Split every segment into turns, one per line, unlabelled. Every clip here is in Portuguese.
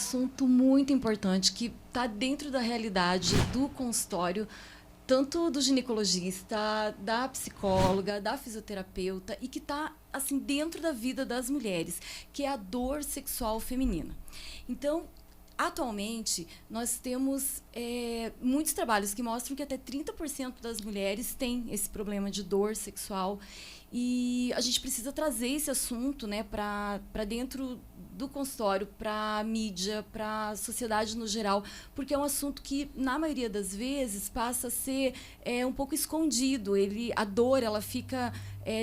assunto muito importante que está dentro da realidade do consultório, tanto do ginecologista, da psicóloga, da fisioterapeuta, e que está assim dentro da vida das mulheres, que é a dor sexual feminina. Então, atualmente, nós temos muitos trabalhos que mostram que até 30% das mulheres têm esse problema de dor sexual. E a gente precisa trazer esse assunto, né, para dentro do consultório, para a mídia, para a sociedade no geral, porque é um assunto que, na maioria das vezes, passa a ser um pouco escondido. A dor ela fica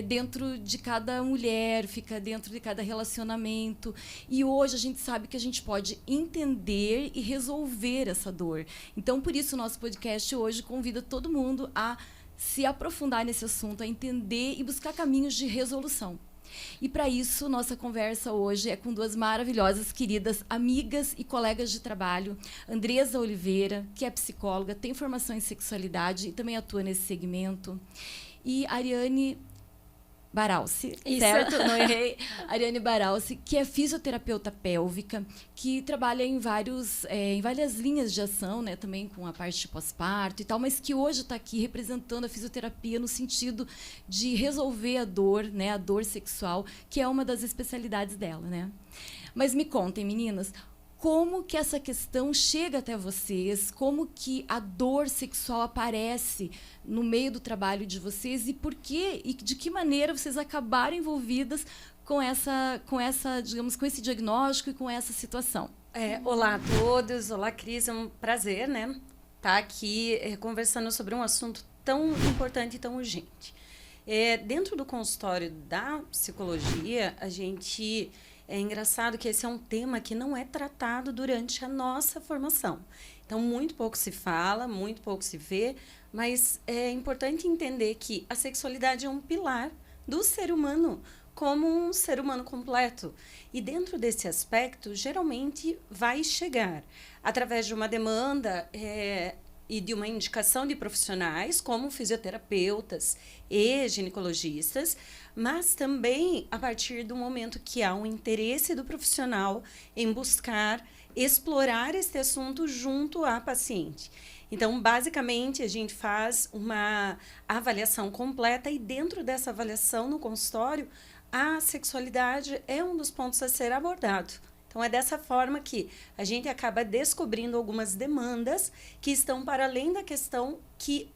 dentro de cada mulher, fica dentro de cada relacionamento. E hoje a gente sabe que a gente pode entender e resolver essa dor. Então, por isso, o nosso podcast hoje convida todo mundo a se aprofundar nesse assunto, a entender e buscar caminhos de resolução. E para isso, nossa conversa hoje é com duas maravilhosas, queridas amigas e colegas de trabalho. Andresa Oliveira, que é psicóloga, tem formação em sexualidade e também atua nesse segmento. E Ariane Baralci, certo? Não errei. Ariane Baralci, que é fisioterapeuta pélvica, que trabalha em várias linhas de ação, né, também com a parte de pós-parto e tal, mas que hoje está aqui representando a fisioterapia no sentido de resolver a dor, né, a dor sexual, que é uma das especialidades dela, né? Mas me contem, meninas, como que essa questão chega até vocês, como que a dor sexual aparece no meio do trabalho de vocês e por quê e de que maneira vocês acabaram envolvidas com digamos, com esse diagnóstico e com essa situação.
Olá a todos, olá Cris, é um prazer, né, estar aqui conversando sobre um assunto tão importante e tão urgente. Dentro do consultório da psicologia, é engraçado que esse é um tema que não é tratado durante a nossa formação. Então, muito pouco se fala, muito pouco se vê, mas é importante entender que a sexualidade é um pilar do ser humano, como um ser humano completo. E dentro desse aspecto, geralmente vai chegar através de uma demanda e de uma indicação de profissionais, como fisioterapeutas e ginecologistas, mas também a partir do momento que há um interesse do profissional em buscar explorar este assunto junto à paciente. Então, basicamente, a gente faz uma avaliação completa e dentro dessa avaliação no consultório, a sexualidade é um dos pontos a ser abordado. Então, é dessa forma que a gente acaba descobrindo algumas demandas que estão para além da questão que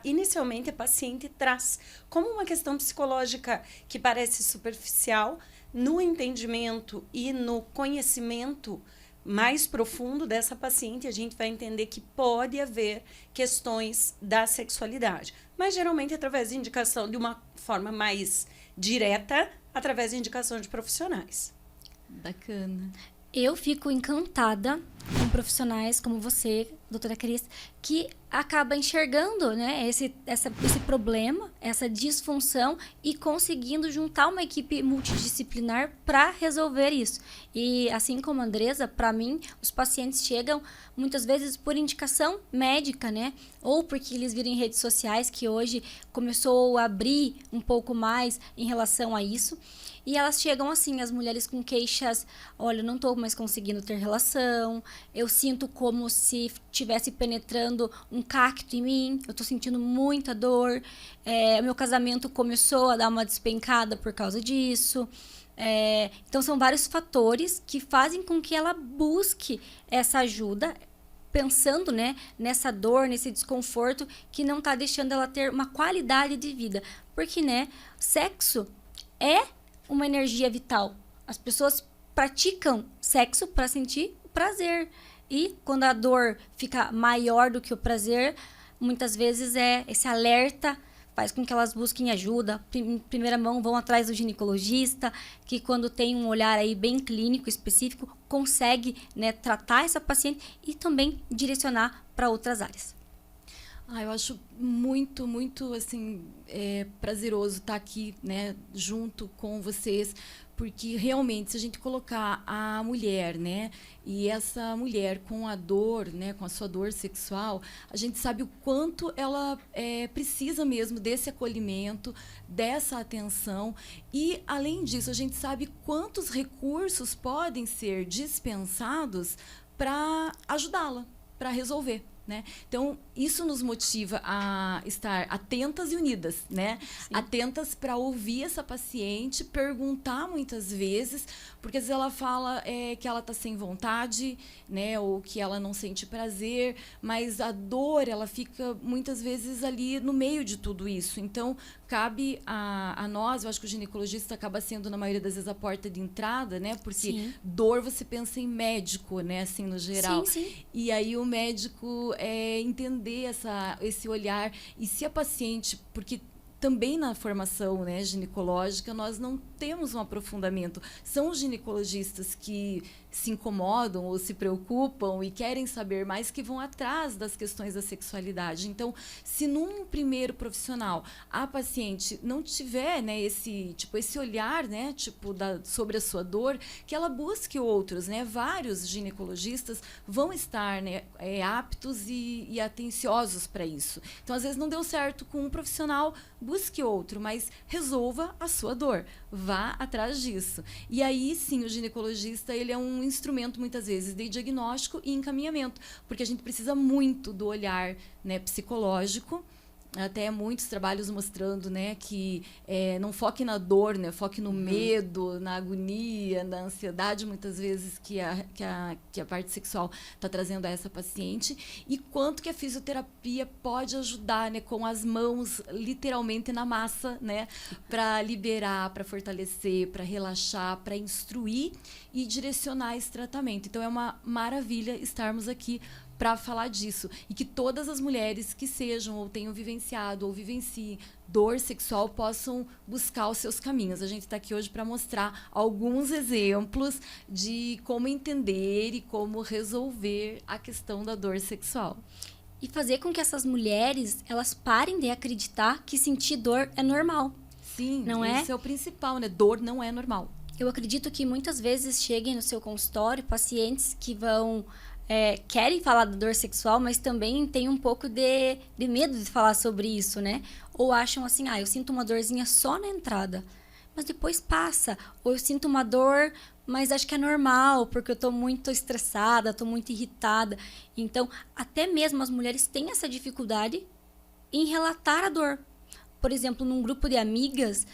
inicialmente a paciente traz, como uma questão psicológica que parece superficial. No entendimento e no conhecimento mais profundo dessa paciente, a gente vai entender que pode haver questões da sexualidade, mas geralmente através de indicação de uma forma mais direta, através de indicação de profissionais.
Bacana.
Eu fico encantada com profissionais como você, doutora Cris, que acaba enxergando, né, esse problema, essa disfunção e conseguindo juntar uma equipe multidisciplinar para resolver isso. E assim como a Andresa, para mim, os pacientes chegam muitas vezes por indicação médica, né? Ou porque eles viram em redes sociais, que hoje começou a abrir um pouco mais em relação a isso. E elas chegam assim, as mulheres com queixas, olha, eu não estou mais conseguindo ter relação, eu sinto como se estivesse penetrando um cacto em mim, eu estou sentindo muita dor, meu casamento começou a dar uma despencada por causa disso. Então, são vários fatores que fazem com que ela busque essa ajuda, pensando, né, nessa dor, nesse desconforto que não está deixando ela ter uma qualidade de vida. Porque, né, sexo é uma energia vital. As pessoas praticam sexo para sentir prazer. E quando a dor fica maior do que o prazer, muitas vezes esse alerta faz com que elas busquem ajuda. Em primeira mão, vão atrás do ginecologista, que quando tem um olhar aí bem clínico, específico, consegue, né, tratar essa paciente e também direcionar para outras áreas.
Eu acho muito, muito, assim, prazeroso estar aqui, né, junto com vocês, porque realmente, se a gente colocar a mulher, né, e essa mulher com a dor, né, com a sua dor sexual, a gente sabe o quanto ela precisa mesmo desse acolhimento, dessa atenção, e, além disso, a gente sabe quantos recursos podem ser dispensados para ajudá-la, para resolver. Né? Então, isso nos motiva a estar atentas e unidas, né? Atentas para ouvir essa paciente, perguntar muitas vezes, porque às vezes ela fala que ela está sem vontade, né? Ou que ela não sente prazer, mas a dor, ela fica muitas vezes ali no meio de tudo isso. Então, cabe a nós, eu acho que o ginecologista acaba sendo, na maioria das vezes, a porta de entrada, né? Porque dor, você pensa em médico, né? Assim, no geral.
Sim.
E aí o médico entender esse olhar. E se a paciente... Porque também na formação, né, ginecológica, nós não temos um aprofundamento. São os ginecologistas que se incomodam ou se preocupam e querem saber mais, que vão atrás das questões da sexualidade. Então, se num primeiro profissional a paciente não tiver, né, esse olhar, né, sobre a sua dor, que ela busque outros, né? Vários ginecologistas vão estar, né, aptos e atenciosos para isso. Então, às vezes não deu certo com um profissional, busque outro, mas resolva a sua dor. Vá atrás disso. E aí, sim, o ginecologista, ele é um instrumento, muitas vezes, de diagnóstico e encaminhamento, porque a gente precisa muito do olhar, né, psicológico. Até muitos trabalhos mostrando, né, que não foque na dor, né, foque no medo, na agonia, na ansiedade, muitas vezes, que a parte sexual está trazendo a essa paciente, e quanto que a fisioterapia pode ajudar, né, com as mãos literalmente na massa, né, para liberar, para fortalecer, para relaxar, para instruir e direcionar esse tratamento. Então, é uma maravilha estarmos aqui para falar disso, e que todas as mulheres que sejam ou tenham vivenciado ou vivenciem dor sexual possam buscar os seus caminhos. A gente está aqui hoje para mostrar alguns exemplos de como entender e como resolver a questão da dor sexual.
E fazer com que essas mulheres, elas parem de acreditar que sentir dor é normal.
Sim,
não
isso é o principal, né? Dor não é normal.
Eu acredito que muitas vezes cheguem no seu consultório pacientes que vão... querem falar da dor sexual, mas também tem um pouco de medo de falar sobre isso, né? Ou acham assim, eu sinto uma dorzinha só na entrada, mas depois passa. Ou eu sinto uma dor, mas acho que é normal, porque eu tô muito estressada, tô muito irritada. Então, até mesmo as mulheres têm essa dificuldade em relatar a dor. Por exemplo, num grupo de amigas,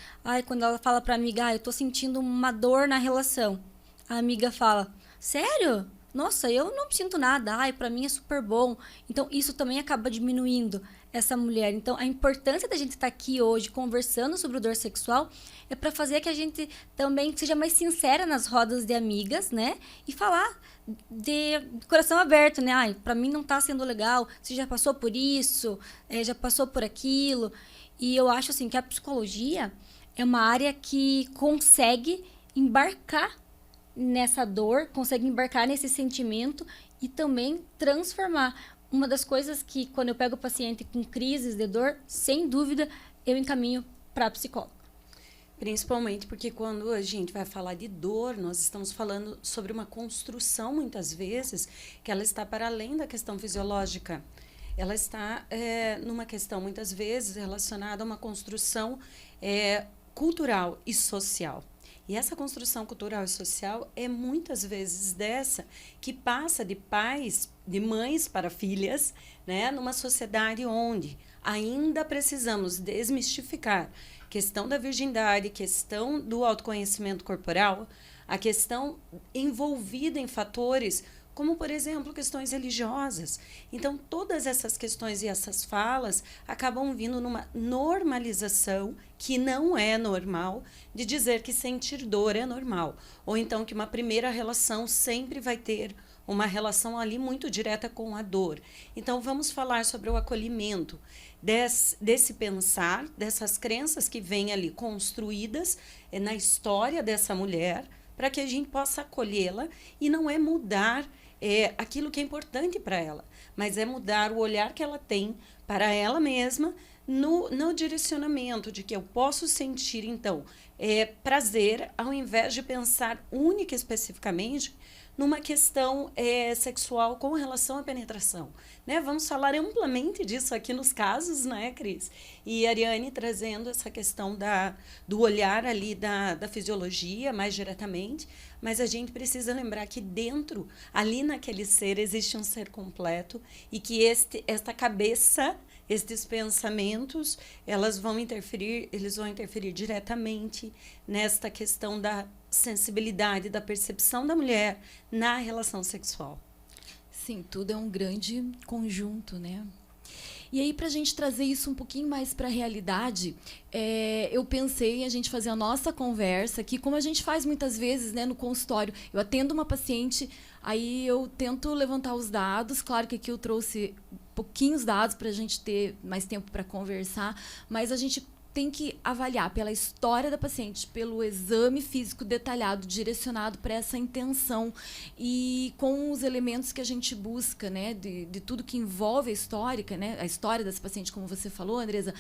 quando ela fala pra amiga, eu tô sentindo uma dor na relação. A amiga fala, sério? Nossa, eu não sinto nada, pra mim é super bom. Então, isso também acaba diminuindo essa mulher. Então, a importância da gente estar aqui hoje conversando sobre dor sexual é para fazer que a gente também seja mais sincera nas rodas de amigas, né? E falar de coração aberto, né? Pra mim não tá sendo legal, você já passou por isso, já passou por aquilo. E eu acho, assim, que a psicologia é uma área que consegue embarcar nessa dor, consegue embarcar nesse sentimento e também transformar. Uma das coisas que, quando eu pego o paciente com crises de dor, sem dúvida, eu encaminho para a psicóloga.
Principalmente porque quando a gente vai falar de dor, nós estamos falando sobre uma construção, muitas vezes, que ela está para além da questão fisiológica. Ela está numa questão, muitas vezes, relacionada a uma construção cultural e social. E essa construção cultural e social é muitas vezes dessa que passa de pais, de mães para filhas, né, numa sociedade onde ainda precisamos desmistificar a questão da virgindade, questão do autoconhecimento corporal, a questão envolvida em fatores como, por exemplo, questões religiosas. Então, todas essas questões e essas falas acabam vindo numa normalização que não é normal, de dizer que sentir dor é normal. Ou então que uma primeira relação sempre vai ter uma relação ali muito direta com a dor. Então, vamos falar sobre o acolhimento desse pensar, dessas crenças que vêm ali construídas na história dessa mulher, para que a gente possa acolhê-la e não é mudar aquilo que é importante para ela, mas é mudar o olhar que ela tem para ela mesma no direcionamento de que eu posso sentir, então, prazer, ao invés de pensar única e especificamente numa questão sexual com relação à penetração. Né? Vamos falar amplamente disso aqui nos casos, né, Cris? E a Ariane trazendo essa questão do olhar ali da fisiologia mais diretamente, mas a gente precisa lembrar que dentro, ali naquele ser, existe um ser completo e que esta cabeça, estes pensamentos, eles vão interferir diretamente nesta questão da sensibilidade, da percepção da mulher na relação sexual.
Sim, tudo é um grande conjunto, né? E aí, para a gente trazer isso um pouquinho mais para a realidade, eu pensei em a gente fazer a nossa conversa aqui, como a gente faz muitas vezes, né, no consultório. Eu atendo uma paciente, aí eu tento levantar os dados. Claro que aqui eu trouxe pouquinhos dados para a gente ter mais tempo para conversar, mas a gente tem que avaliar pela história da paciente, pelo exame físico detalhado, direcionado para essa intenção e com os elementos que a gente busca, né, de tudo que envolve a histórica, né, a história dessa paciente, como você falou, Andresa,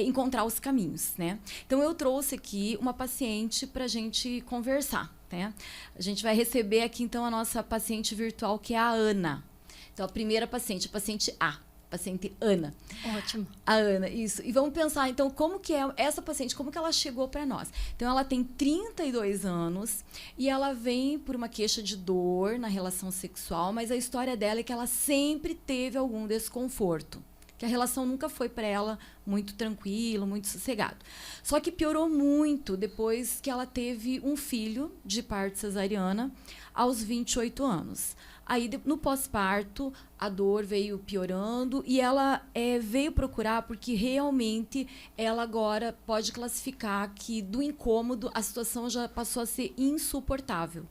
encontrar os caminhos, né? Então, eu trouxe aqui uma paciente para a gente conversar, né? A gente vai receber aqui, então, a nossa paciente virtual, que é a Ana. Então, a primeira paciente, a paciente A. Paciente Ana.
Ótimo.
A Ana, isso. E vamos pensar, então, como que é essa paciente, como que ela chegou para nós? Então, ela tem 32 anos e ela vem por uma queixa de dor na relação sexual, mas a história dela é que ela sempre teve algum desconforto. Que a relação nunca foi para ela muito tranquilo, muito sossegado. Só que piorou muito depois que ela teve um filho de parto cesariana aos 28 anos. Aí, no pós-parto, a dor veio piorando e ela veio procurar porque realmente ela agora pode classificar que do incômodo a situação já passou a ser insuportável.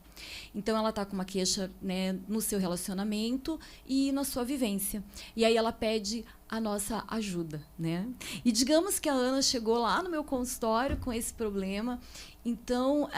Então, ela está com uma queixa, né, no seu relacionamento e na sua vivência. E aí ela pede a nossa ajuda, né? E digamos que a Ana chegou lá no meu consultório com esse problema. Então,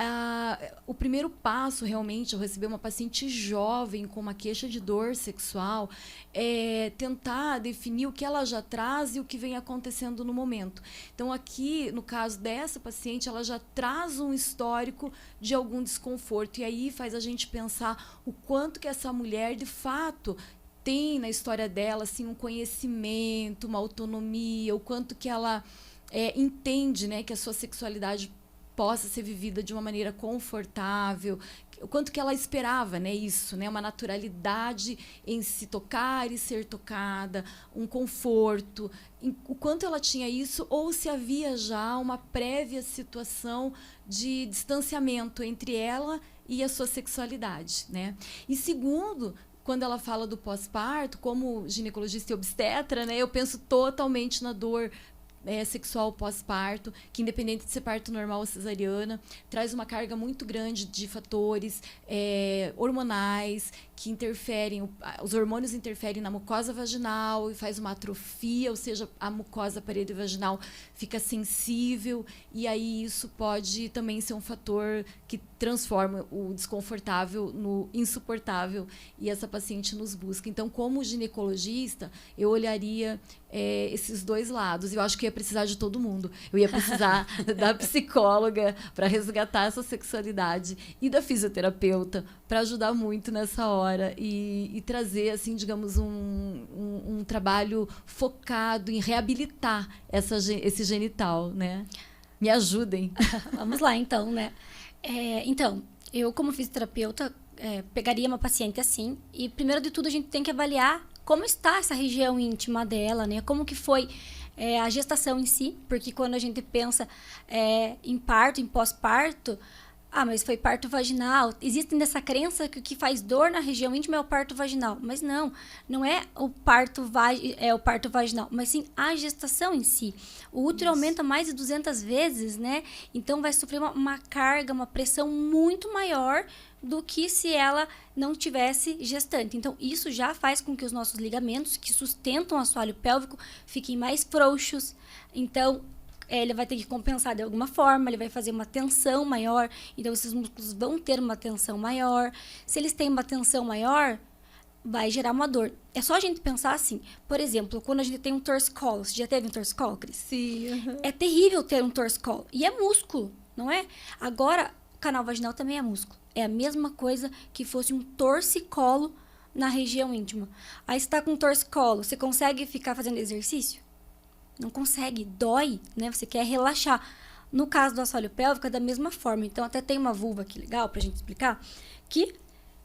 o primeiro passo, realmente, ao receber uma paciente jovem com uma queixa de dor sexual, é tentar definir o que ela já traz e o que vem acontecendo no momento. Então, aqui, no caso dessa paciente, ela já traz um histórico de algum desconforto. E aí faz a gente pensar o quanto que essa mulher, de fato, tem na história dela assim, um conhecimento, uma autonomia, o quanto que ela entende, né, que a sua sexualidade possa ser vivida de uma maneira confortável, o quanto que ela esperava, né, isso, né, uma naturalidade em se tocar e ser tocada, um conforto, o quanto ela tinha isso, ou se havia já uma prévia situação de distanciamento entre ela e a sua sexualidade, né? E segundo, quando ela fala do pós-parto, como ginecologista e obstetra, né, eu penso totalmente na dor sexual pós-parto, que independente de ser parto normal ou cesariana, traz uma carga muito grande de fatores hormonais que interferem, os hormônios interferem na mucosa vaginal e faz uma atrofia, ou seja, a mucosa da parede vaginal fica sensível e aí isso pode também ser um fator que transforma o desconfortável no insuportável e essa paciente nos busca. Então, como ginecologista, eu olharia esses dois lados. Eu acho que ia precisar de todo mundo. Eu ia precisar da psicóloga para resgatar essa sexualidade e da fisioterapeuta para ajudar muito nessa hora e trazer, assim, digamos, um trabalho focado em reabilitar esse genital, né? Me ajudem.
Vamos lá, então, né? Então, eu como fisioterapeuta pegaria uma paciente assim e, primeiro de tudo, a gente tem que avaliar como está essa região íntima dela, né? Como que foi a gestação em si, porque quando a gente pensa em parto, em pós-parto, mas foi parto vaginal. Existe essa crença que o que faz dor na região íntima é o parto vaginal. Mas não é o parto vaginal, mas sim a gestação em si. O útero aumenta mais de 200 vezes, né? Então vai sofrer uma carga, uma pressão muito maior do que se ela não tivesse gestante. Então, isso já faz com que os nossos ligamentos, que sustentam o assoalho pélvico, fiquem mais frouxos. Então, ele vai ter que compensar de alguma forma, ele vai fazer uma tensão maior, então esses músculos vão ter uma tensão maior. Se eles têm uma tensão maior, vai gerar uma dor. É só a gente pensar assim, por exemplo, quando a gente tem um torcicolo, você já teve um torcicolo, Cris?
Sim.
É terrível ter um torcicolo, e é músculo, não é? Agora, o canal vaginal também é músculo. É a mesma coisa que fosse um torcicolo na região íntima. Aí você tá com um torcicolo, você consegue ficar fazendo exercício? Não consegue, dói, né? Você quer relaxar. No caso do assoalho pélvico é da mesma forma. Então, até tem uma vulva aqui legal pra gente explicar, que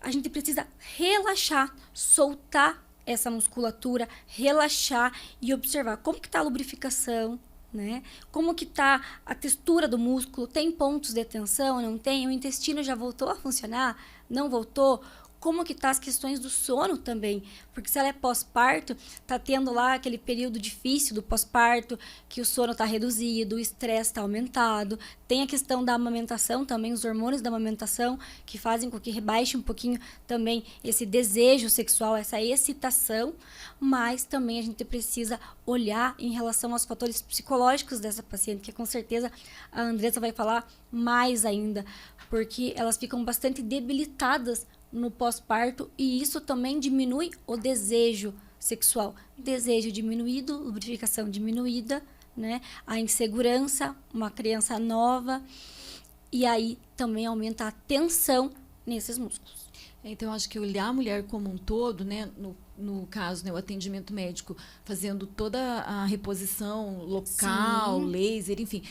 a gente precisa relaxar, soltar essa musculatura, relaxar e observar como que tá a lubrificação, né? Como que tá a textura do músculo, tem pontos de tensão, não tem? O intestino já voltou a funcionar? Não voltou? Como que tá as questões do sono também, porque se ela é pós-parto, tá tendo lá aquele período difícil do pós-parto, que o sono tá reduzido, o estresse tá aumentado, tem a questão da amamentação também, os hormônios da amamentação, que fazem com que rebaixe um pouquinho também esse desejo sexual, essa excitação, mas também a gente precisa olhar em relação aos fatores psicológicos dessa paciente, que com certeza a Andressa vai falar mais ainda, porque elas ficam bastante debilitadas no pós-parto, e isso também diminui o desejo sexual. Desejo diminuído, lubrificação diminuída, né? A insegurança, uma criança nova, e aí também aumenta a tensão nesses músculos.
Então, eu acho que olhar a mulher como um todo, né, no caso, né, o atendimento médico, fazendo toda a reposição local,
Sim.
laser, enfim,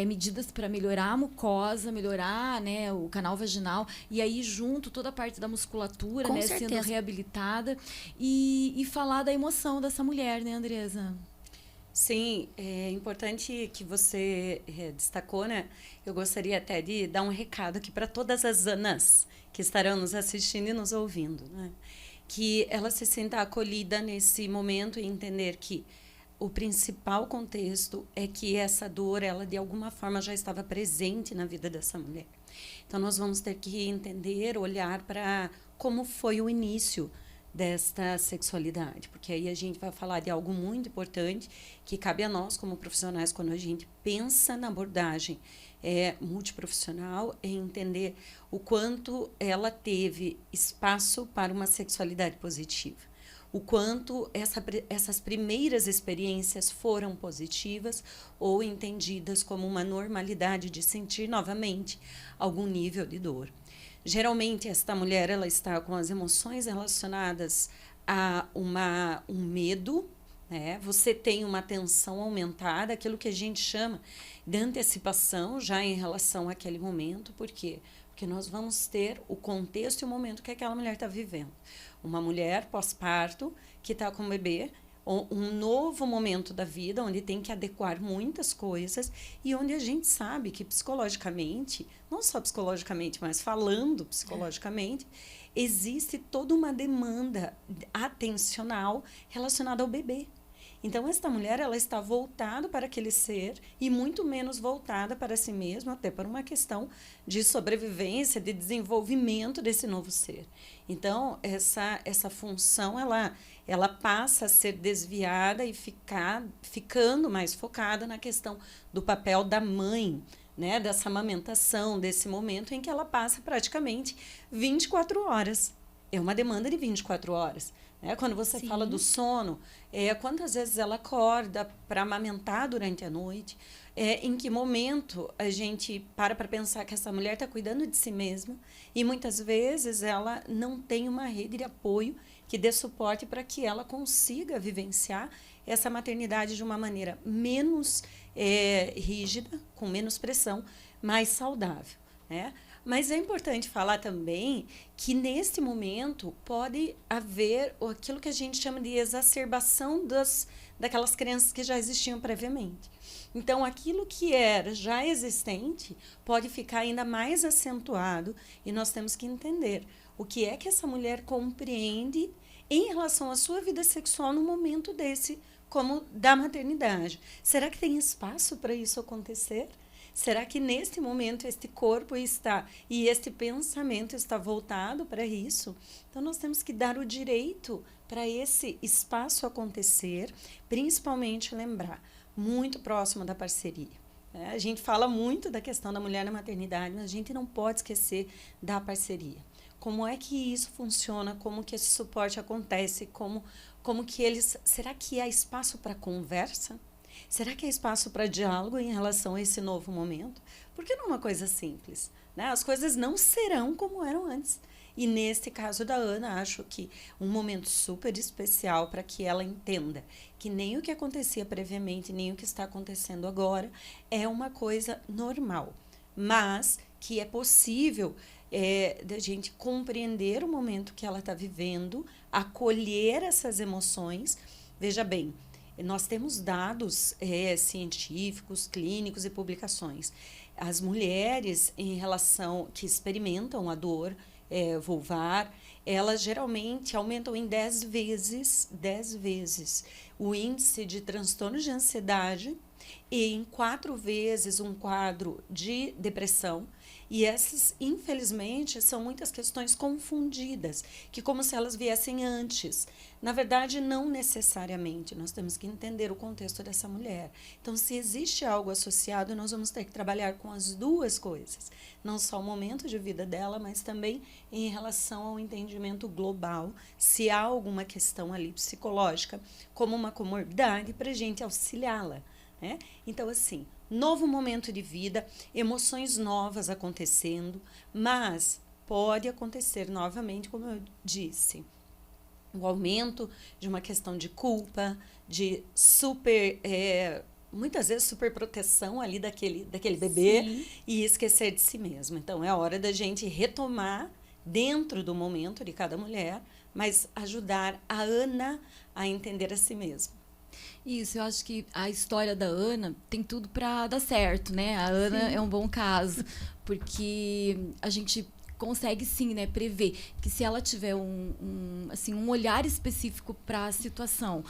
medidas para melhorar a mucosa, melhorar, né, o canal vaginal, e aí junto toda a parte da musculatura,
Com
né,
certeza.
sendo reabilitada, e falar da emoção dessa mulher, né, Andresa?
Sim, é importante que você destacou, né? Eu gostaria até de dar um recado aqui para todas as Anas que estarão nos assistindo e nos ouvindo, né? Que ela se sinta acolhida nesse momento e entender que o principal contexto é que essa dor, ela de alguma forma já estava presente na vida dessa mulher. Então, nós vamos ter que entender, olhar para como foi o início desta sexualidade, porque aí a gente vai falar de algo muito importante que cabe a nós como profissionais quando a gente pensa na abordagem multiprofissional, é entender o quanto ela teve espaço para uma sexualidade positiva, o quanto essas primeiras experiências foram positivas ou entendidas como uma normalidade de sentir novamente algum nível de dor. Geralmente, esta mulher ela está com as emoções relacionadas a um medo, né? Você tem uma tensão aumentada, aquilo que a gente chama de antecipação já em relação àquele momento. Por quê? Porque nós vamos ter o contexto e o momento que aquela mulher está vivendo. Uma mulher pós-parto que está com o bebê, um novo momento da vida, onde tem que adequar muitas coisas e onde a gente sabe que psicologicamente, não só psicologicamente, mas falando psicologicamente, existe toda uma demanda atencional relacionada ao bebê. Então, esta mulher ela está voltada para aquele ser e muito menos voltada para si mesma, até por uma questão de sobrevivência, de desenvolvimento desse novo ser. Então, essa função ela passa a ser desviada e ficando mais focada na questão do papel da mãe, né, dessa amamentação, desse momento em que ela passa praticamente 24 horas. É uma demanda de 24 horas. Né? Quando você
Sim.
fala do sono, quantas vezes ela acorda para amamentar durante a noite? Em que momento a gente para pensar que essa mulher está cuidando de si mesma e muitas vezes ela não tem uma rede de apoio que dê suporte para que ela consiga vivenciar essa maternidade de uma maneira menos rígida, com menos pressão, mais saudável, né? Mas é importante falar também que, nesse momento, pode haver aquilo que a gente chama de exacerbação daquelas crenças que já existiam previamente. Então, aquilo que era já existente pode ficar ainda mais acentuado e nós temos que entender o que é que essa mulher compreende em relação à sua vida sexual no momento desse, como da maternidade. Será que tem espaço para isso acontecer? Será que neste momento este corpo está e este pensamento está voltado para isso? Então nós temos que dar o direito para esse espaço acontecer, principalmente lembrar, muito próximo da parceria. A gente fala muito da questão da mulher na maternidade, mas a gente não pode esquecer da parceria. Como é que isso funciona, como que esse suporte acontece, como que eles... Será que há espaço para conversa? Será que há espaço para diálogo em relação a esse novo momento? Porque não é uma coisa simples, né? As coisas não serão como eram antes. E neste caso da Ana, acho que um momento super especial para que ela entenda que nem o que acontecia previamente, nem o que está acontecendo agora é uma coisa normal, mas que é possível da gente compreender o momento que ela está vivendo, acolher essas emoções. Veja bem, nós temos dados científicos, clínicos e publicações. As mulheres em relação que experimentam a dor vulvar, elas geralmente aumentam em 10 vezes o índice de transtorno de ansiedade e em 4 vezes um quadro de depressão. E essas, infelizmente, são muitas questões confundidas, que como se elas viessem antes. Na verdade, não necessariamente. Nós temos que entender o contexto dessa mulher. Então, se existe algo associado, nós vamos ter que trabalhar com as duas coisas. Não só o momento de vida dela, mas também em relação ao entendimento global, se há alguma questão ali psicológica, como uma comorbidade, para a gente auxiliá-la. Né? Então, assim, novo momento de vida, emoções novas acontecendo, mas pode acontecer novamente, como eu disse, o aumento de uma questão de culpa, de muitas vezes superproteção ali daquele bebê. Sim. E esquecer de si mesmo. Então, é hora da gente retomar dentro do momento de cada mulher, mas ajudar a Ana a entender a si mesma.
Isso, eu acho que a história da Ana tem tudo para dar certo, né? A Ana é um bom caso, porque a gente consegue sim, né, prever que se ela tiver um olhar específico para a situação,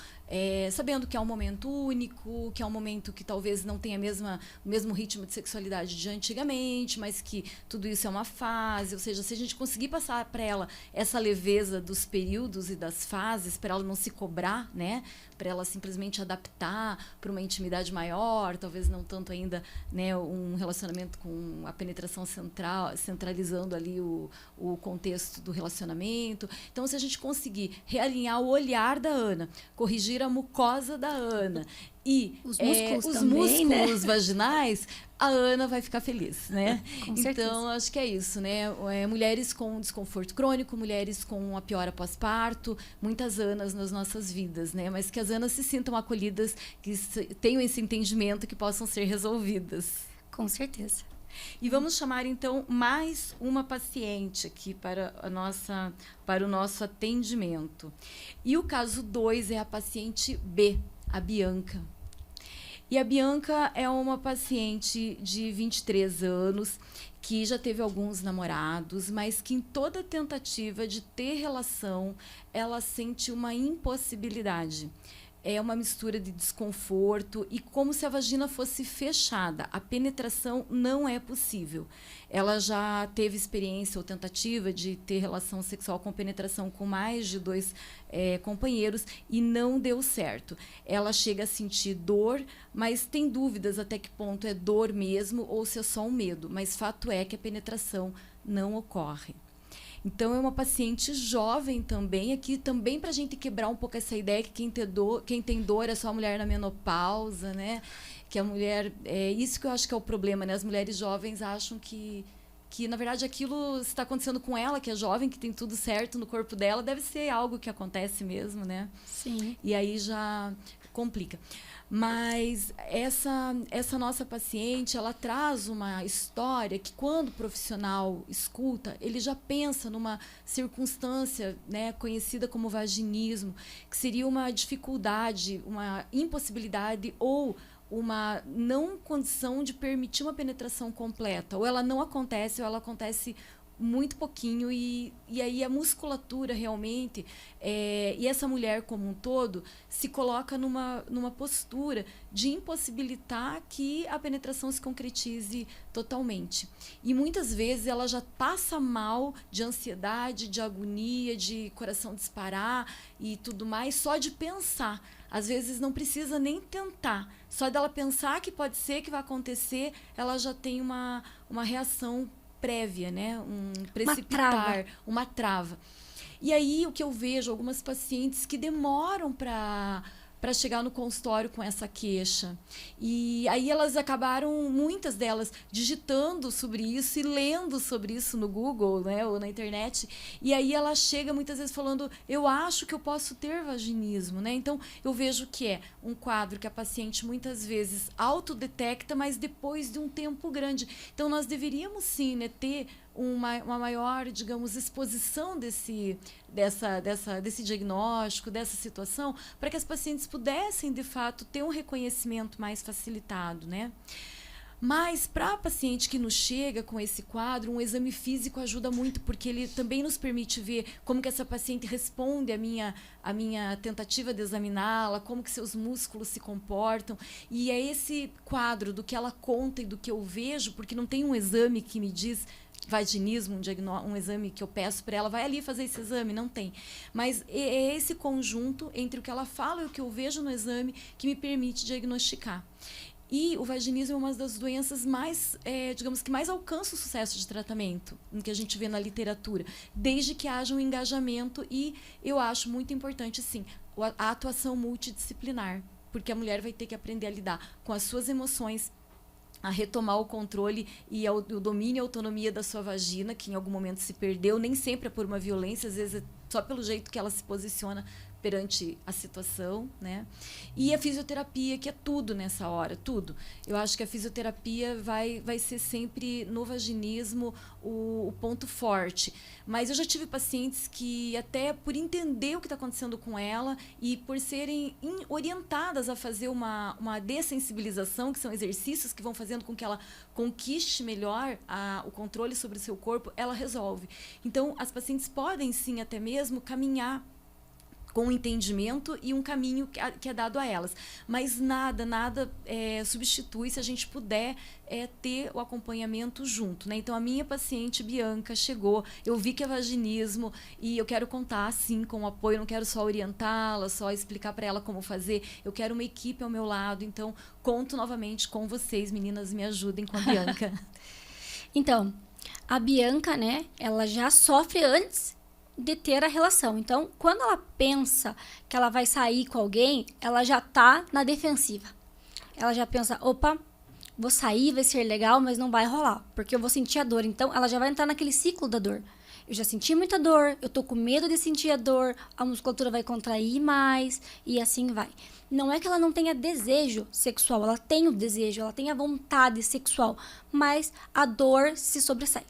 sabendo que é um momento único, que é um momento que talvez não tenha o mesmo ritmo de sexualidade de antigamente, mas que tudo isso é uma fase, ou seja, se a gente conseguir passar para ela essa leveza dos períodos e das fases, para ela não se cobrar, né, para ela simplesmente adaptar para uma intimidade maior, talvez não tanto ainda, né, um relacionamento com a penetração centralizando ali o contexto do relacionamento. Então, se a gente conseguir realinhar o olhar da Ana, corrigir a mucosa da Ana e os músculos vaginais, a Ana vai ficar feliz, né?
Com certeza.
Então, acho que é isso, né? Mulheres com desconforto crônico, mulheres com a piora pós-parto, muitas Anas nas nossas vidas, né? Mas que as Anas se sintam acolhidas, que tenham esse entendimento, que possam ser resolvidas.
Com certeza.
E vamos chamar, então, mais uma paciente aqui para o nosso atendimento. E o caso 2 é a paciente B, a Bianca. E a Bianca é uma paciente de 23 anos, que já teve alguns namorados, mas que em toda tentativa de ter relação, ela sente uma impossibilidade. É uma mistura de desconforto e como se a vagina fosse fechada. A penetração não é possível. Ela já teve experiência ou tentativa de ter relação sexual com penetração com mais de 2 companheiros e não deu certo. Ela chega a sentir dor, mas tem dúvidas até que ponto é dor mesmo ou se é só um medo. Mas fato é que a penetração não ocorre. Então, é uma paciente jovem também, aqui também para a gente quebrar um pouco essa ideia que quem tem dor é só a mulher na menopausa, né? Que a mulher... isso que eu acho que é o problema, né? As mulheres jovens acham que na verdade, aquilo está acontecendo com ela, que é jovem, que tem tudo certo no corpo dela, deve ser algo que acontece mesmo, né?
Sim.
E aí já complica. Mas essa nossa paciente, ela traz uma história que quando o profissional escuta, ele já pensa numa circunstância, né, conhecida como vaginismo, que seria uma dificuldade, uma impossibilidade ou uma não condição de permitir uma penetração completa. Ou ela não acontece, ou ela acontece muito pouquinho, e aí a musculatura realmente, e essa mulher como um todo, se coloca numa postura de impossibilitar que a penetração se concretize totalmente. E muitas vezes ela já passa mal de ansiedade, de agonia, de coração disparar e tudo mais, só de pensar. Às vezes não precisa nem tentar, só dela pensar que pode ser, que vai acontecer, ela já tem uma reação prévia, né? Um precipitar, uma trava. E aí o que eu vejo, algumas pacientes que demoram para chegar no consultório com essa queixa. E aí elas acabaram, muitas delas, digitando sobre isso e lendo sobre isso no Google, né, ou na internet. E aí ela chega muitas vezes falando, eu acho que eu posso ter vaginismo, né? Então eu vejo que é um quadro que a paciente muitas vezes autodetecta, mas depois de um tempo grande. Então nós deveríamos sim, né, ter uma maior, digamos, exposição desse diagnóstico, dessa situação, para que as pacientes pudessem, de fato, ter um reconhecimento mais facilitado, né? Mas, para a paciente que nos chega com esse quadro, um exame físico ajuda muito, porque ele também nos permite ver como que essa paciente responde à minha tentativa de examiná-la, como que seus músculos se comportam. E é esse quadro do que ela conta e do que eu vejo, porque não tem um exame que me diz vaginismo, um exame que eu peço para ela, vai ali fazer esse exame, não tem. Mas é esse conjunto entre o que ela fala e o que eu vejo no exame que me permite diagnosticar. E o vaginismo é uma das doenças mais, digamos que mais alcança o sucesso de tratamento, no que a gente vê na literatura, desde que haja um engajamento, e eu acho muito importante, sim, a atuação multidisciplinar, porque a mulher vai ter que aprender a lidar com as suas emoções, a retomar o controle e o domínio e a autonomia da sua vagina, que em algum momento se perdeu, nem sempre é por uma violência, às vezes é só pelo jeito que ela se posiciona perante a situação, né? E a fisioterapia, que é tudo nessa hora, tudo. Eu acho que a fisioterapia vai ser sempre no vaginismo o ponto forte. Mas eu já tive pacientes que, até por entender o que está acontecendo com ela e por serem orientadas a fazer uma dessensibilização, que são exercícios que vão fazendo com que ela conquiste melhor o controle sobre o seu corpo, ela resolve. Então, as pacientes podem, sim, até mesmo caminhar com um entendimento e um caminho que é dado a elas. Mas nada substitui se a gente puder ter o acompanhamento junto, né? Então, a minha paciente, Bianca, chegou, eu vi que é vaginismo e eu quero contar, sim, com o apoio, eu não quero só orientá-la, só explicar para ela como fazer, eu quero uma equipe ao meu lado, então, conto novamente com vocês, meninas, me ajudem com a Bianca.
Então, a Bianca, né, ela já sofre antes de ter a relação. Então, quando ela pensa que ela vai sair com alguém, ela já tá na defensiva. Ela já pensa, opa, vou sair, vai ser legal, mas não vai rolar, porque eu vou sentir a dor. Então, ela já vai entrar naquele ciclo da dor. Eu já senti muita dor, eu tô com medo de sentir a dor, a musculatura vai contrair mais, e assim vai. Não é que ela não tenha desejo sexual, ela tem o desejo, ela tem a vontade sexual, mas a dor se sobressai.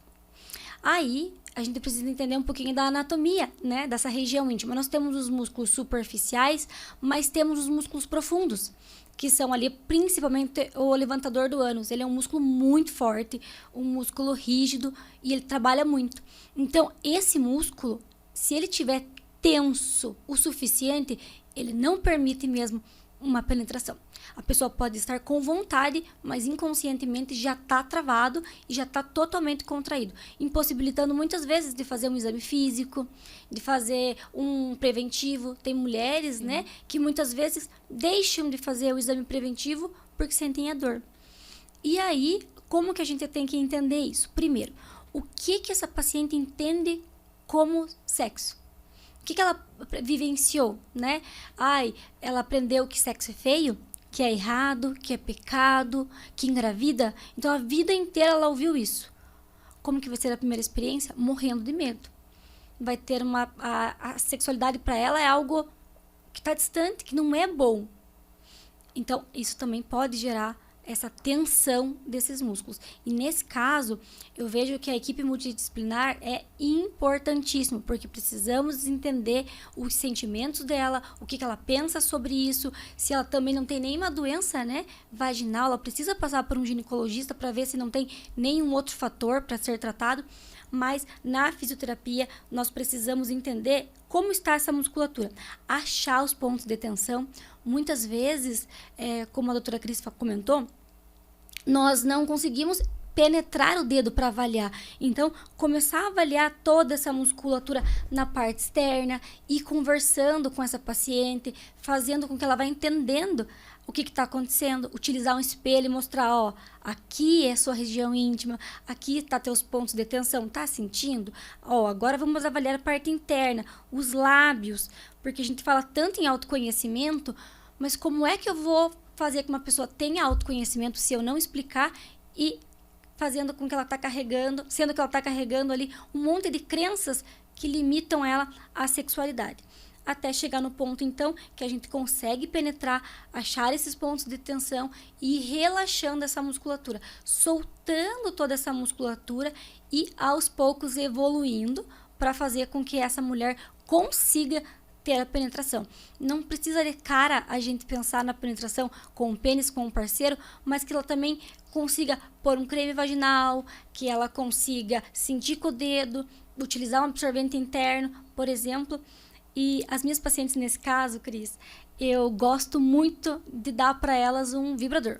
Aí, a gente precisa entender um pouquinho da anatomia, né, dessa região íntima. Nós temos os músculos superficiais, mas temos os músculos profundos, que são ali principalmente o levantador do ânus. Ele é um músculo muito forte, um músculo rígido, e ele trabalha muito. Então, esse músculo, se ele tiver tenso o suficiente, ele não permite mesmo uma penetração. A pessoa pode estar com vontade, mas inconscientemente já está travado e já está totalmente contraído, impossibilitando muitas vezes de fazer um exame físico, de fazer um preventivo. Tem mulheres, né, que muitas vezes deixam de fazer o exame preventivo porque sentem a dor. E aí, como que a gente tem que entender isso? Primeiro, o que essa paciente entende como sexo? O que ela vivenciou, né? Ela aprendeu que sexo é feio, que é errado, que é pecado, que engravida. Então, a vida inteira ela ouviu isso. Como que vai ser a primeira experiência? Morrendo de medo. Vai ter a sexualidade para ela é algo que está distante, que não é bom. Então, isso também pode gerar essa tensão desses músculos. E nesse caso, eu vejo que a equipe multidisciplinar é importantíssimo, porque precisamos entender os sentimentos dela, o que ela pensa sobre isso, se ela também não tem nenhuma doença, né, vaginal, ela precisa passar por um ginecologista para ver se não tem nenhum outro fator para ser tratado, mas na fisioterapia nós precisamos entender como está essa musculatura, achar os pontos de tensão. Muitas vezes, como a doutora Cris comentou, nós não conseguimos penetrar o dedo para avaliar. Então, começar a avaliar toda essa musculatura na parte externa e conversando com essa paciente, fazendo com que ela vá entendendo o que está acontecendo, utilizar um espelho e mostrar, ó, aqui é sua região íntima, aqui está teus pontos de tensão, tá sentindo? Ó, agora vamos avaliar a parte interna, os lábios, porque a gente fala tanto em autoconhecimento, mas como é que eu vou fazer que uma pessoa tenha autoconhecimento se eu não explicar e fazendo com que ela está carregando, sendo que ela está carregando ali um monte de crenças que limitam ela à sexualidade. Até chegar no ponto, então, que a gente consegue penetrar, achar esses pontos de tensão e ir relaxando essa musculatura, soltando toda essa musculatura e, aos poucos, evoluindo para fazer com que essa mulher consiga ter a penetração. Não precisa de cara a gente pensar na penetração com o pênis, com o parceiro, mas que ela também consiga pôr um creme vaginal, que ela consiga sentir com o dedo, utilizar um absorvente interno, por exemplo. E as minhas pacientes, nesse caso, Cris, eu gosto muito de dar para elas um vibrador.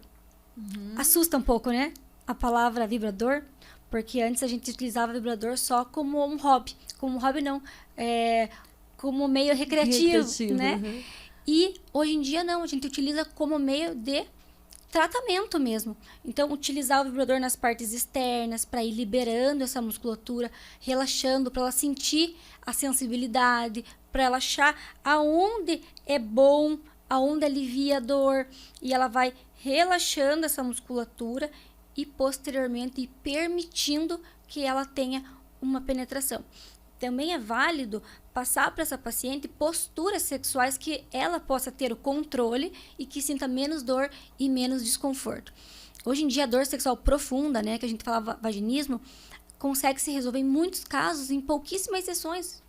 Assusta um pouco, né? A palavra vibrador, porque antes a gente utilizava vibrador só como um hobby. Como um hobby não, como meio recreativo, né? E hoje em dia não, a gente utiliza como meio de tratamento mesmo. Então, utilizar o vibrador nas partes externas para ir liberando essa musculatura, relaxando, para ela sentir a sensibilidade, para ela achar aonde é bom, aonde alivia a dor, e ela vai relaxando essa musculatura e posteriormente permitindo que ela tenha uma penetração. Também é válido passar para essa paciente posturas sexuais que ela possa ter o controle e que sinta menos dor e menos desconforto. Hoje em dia, a dor sexual profunda, né, que a gente fala vaginismo, consegue se resolver em muitos casos em pouquíssimas sessões.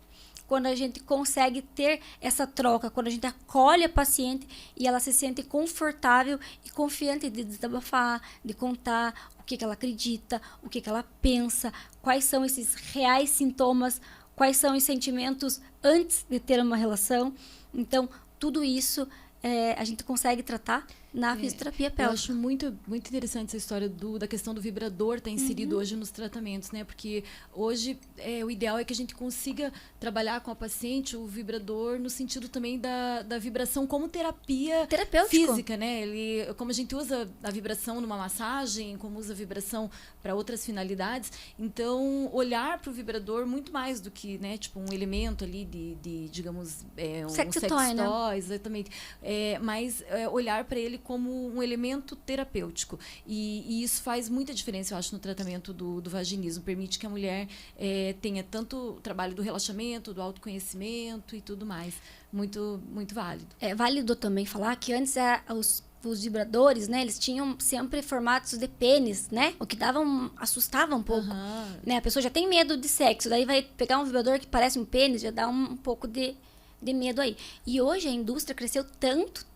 Quando a gente consegue ter essa troca, quando a gente acolhe a paciente e ela se sente confortável e confiante de desabafar, de contar o que ela acredita, o que ela pensa, quais são esses reais sintomas, quais são os sentimentos antes de ter uma relação. Então, tudo isso a gente consegue tratar na fisioterapia pélvica.
Eu acho muito, muito interessante essa história da questão do vibrador estar inserido hoje nos tratamentos, né? Porque hoje o ideal é que a gente consiga trabalhar com a paciente o vibrador no sentido também da vibração como terapia física, né? Como a gente usa a vibração numa massagem, como usa a vibração para outras finalidades, então olhar para o vibrador muito mais do que, né, tipo um elemento ali de digamos, um sex toy, né? Exatamente. Mas olhar para ele como um elemento terapêutico. E isso faz muita diferença, eu acho, no tratamento do vaginismo. Permite que a mulher tenha tanto o trabalho do relaxamento, do autoconhecimento e tudo mais. Muito, muito válido.
É válido também falar que antes os vibradores, né, eles tinham sempre formatos de pênis, né? O que assustava um pouco. Né? A pessoa já tem medo de sexo, daí vai pegar um vibrador que parece um pênis, já dá um pouco de medo aí. E hoje a indústria cresceu tanto,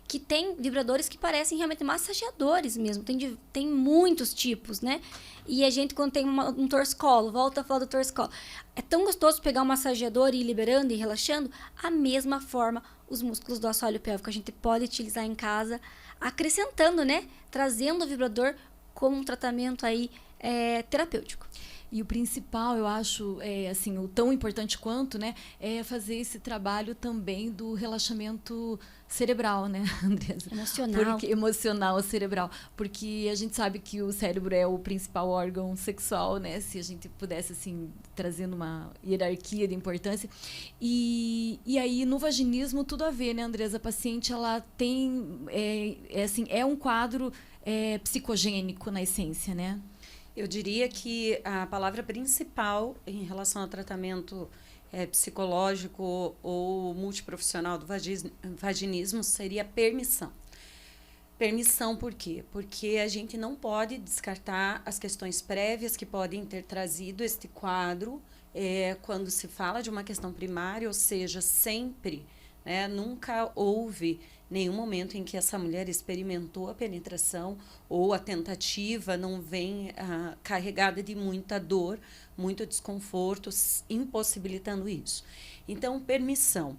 que tem vibradores que parecem realmente massageadores mesmo. Tem muitos tipos, né? E a gente, quando tem um torcicolo, volta a falar do torcicolo, é tão gostoso pegar um massageador e ir liberando e relaxando. A mesma forma, os músculos do assoalho pélvico a gente pode utilizar em casa, acrescentando, né? Trazendo o vibrador como um tratamento aí terapêutico.
E o principal, eu acho, assim, o tão importante quanto, né, é fazer esse trabalho também do relaxamento cerebral, né, Andresa? Emocional, cerebral. Porque a gente sabe que o cérebro é o principal órgão sexual, né? Se a gente pudesse, assim, trazendo uma hierarquia de importância. E aí, no vaginismo, tudo a ver, né, Andresa? A paciente, ela tem, assim, um quadro psicogênico na essência, né?
Eu diria que a palavra principal em relação ao tratamento psicológico ou multiprofissional do vaginismo seria permissão. Permissão por quê? Porque a gente não pode descartar as questões prévias que podem ter trazido este quadro quando se fala de uma questão primária, ou seja, sempre né? Nunca houve nenhum momento em que essa mulher experimentou a penetração ou a tentativa não vem carregada de muita dor, muito desconforto, impossibilitando isso. Então, permissão.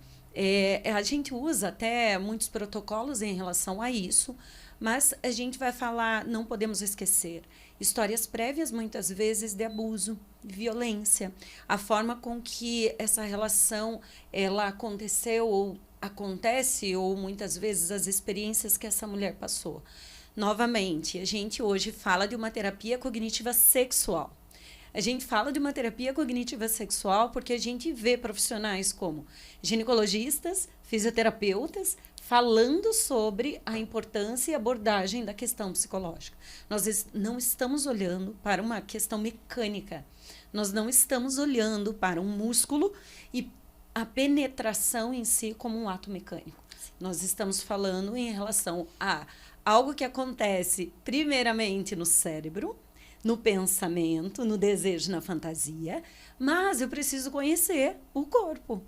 A gente usa até muitos protocolos em relação a isso, mas a gente vai falar, não podemos esquecer, histórias prévias, muitas vezes, de abuso, violência, a forma com que essa relação ela aconteceu ou acontece, ou muitas vezes as experiências que essa mulher passou. Novamente, a gente hoje fala de uma terapia cognitiva sexual. A gente fala de uma terapia cognitiva sexual porque a gente vê profissionais como ginecologistas, fisioterapeutas, falando sobre a importância e abordagem da questão psicológica. Nós não estamos olhando para uma questão mecânica. Nós não estamos olhando para um músculo e a penetração em si como um ato mecânico. Nós estamos falando em relação a algo que acontece primeiramente no cérebro, no pensamento, no desejo, na fantasia, mas eu preciso conhecer o corpo.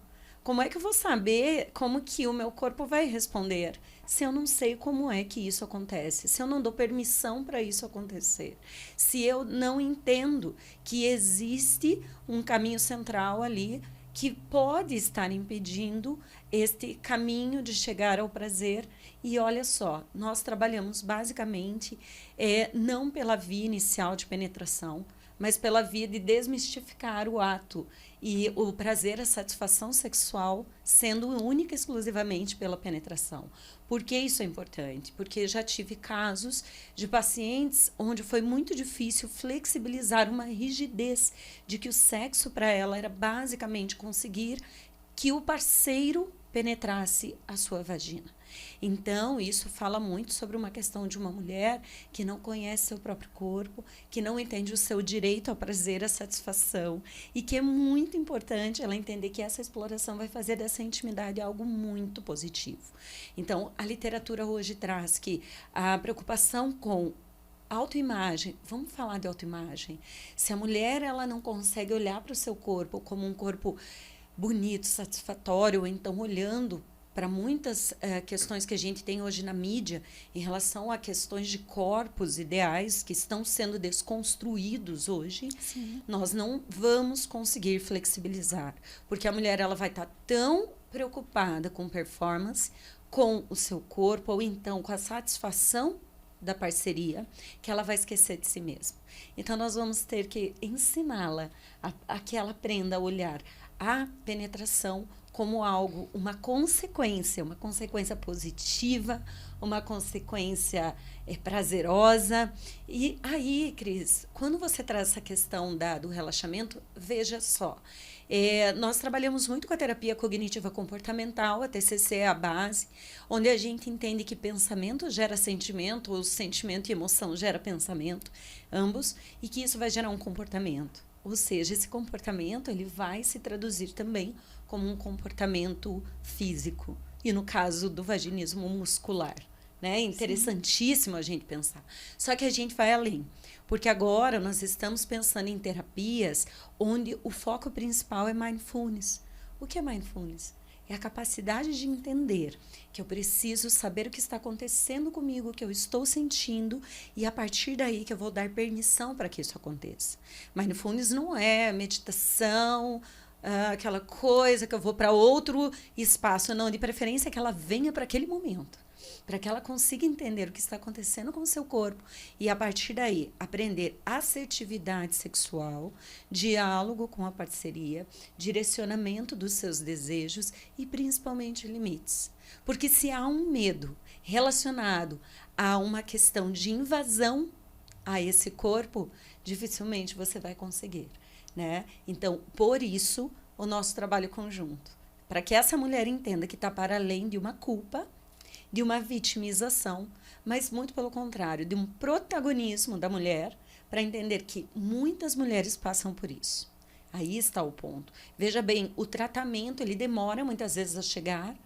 Como é que eu vou saber como que o meu corpo vai responder se eu não sei como é que isso acontece, se eu não dou permissão para isso acontecer, se eu não entendo que existe um caminho central ali que pode estar impedindo este caminho de chegar ao prazer. E olha só, nós trabalhamos basicamente não pela via inicial de penetração, mas pela via de desmistificar o ato e o prazer, a satisfação sexual sendo única e exclusivamente pela penetração. Por que isso é importante? Porque já tive casos de pacientes onde foi muito difícil flexibilizar uma rigidez de que o sexo para ela era basicamente conseguir que o parceiro penetrasse a sua vagina. Então, isso fala muito sobre uma questão de uma mulher que não conhece seu próprio corpo, que não entende o seu direito ao prazer, à satisfação, e que é muito importante ela entender que essa exploração vai fazer dessa intimidade algo muito positivo. Então, a literatura hoje traz que a preocupação com autoimagem, vamos falar de autoimagem. Se a mulher ela não consegue olhar para o seu corpo como um corpo bonito, satisfatório, ou então olhando para muitas questões que a gente tem hoje na mídia em relação a questões de corpos ideais que estão sendo desconstruídos hoje, sim, nós não vamos conseguir flexibilizar, porque a mulher ela vai estar tão preocupada com performance, com o seu corpo, ou então com a satisfação da parceria, que ela vai esquecer de si mesma. Então, nós vamos ter que ensiná-la a que ela aprenda a olhar a penetração como algo, uma consequência positiva, uma consequência prazerosa. E aí, Cris, quando você traz essa questão do relaxamento, veja só, nós trabalhamos muito com a terapia cognitiva comportamental, a TCC é a base, onde a gente entende que pensamento gera sentimento, ou sentimento e emoção gera pensamento, ambos, e que isso vai gerar um comportamento. Ou seja, esse comportamento ele vai se traduzir também como um comportamento físico. E no caso do vaginismo muscular. Né? É interessantíssimo Sim. a gente pensar. Só que a gente vai além. Porque agora nós estamos pensando em terapias onde o foco principal é mindfulness. O que é mindfulness? É a capacidade de entender que eu preciso saber o que está acontecendo comigo, o que eu estou sentindo, e a partir daí que eu vou dar permissão para que isso aconteça. Mindfulness não é meditação, aquela coisa que eu vou para outro espaço, não, de preferência que ela venha para aquele momento, para que ela consiga entender o que está acontecendo com o seu corpo e, a partir daí, aprender assertividade sexual, diálogo com a parceria, direcionamento dos seus desejos e, principalmente, limites. Porque se há um medo relacionado a uma questão de invasão a esse corpo, dificilmente você vai conseguir. Né? Então, por isso, o nosso trabalho conjunto. Para que essa mulher entenda que está para além de uma culpa, de uma vitimização, mas muito pelo contrário, de um protagonismo da mulher, para entender que muitas mulheres passam por isso. Aí está o ponto. Veja bem, o tratamento ele demora muitas vezes a chegar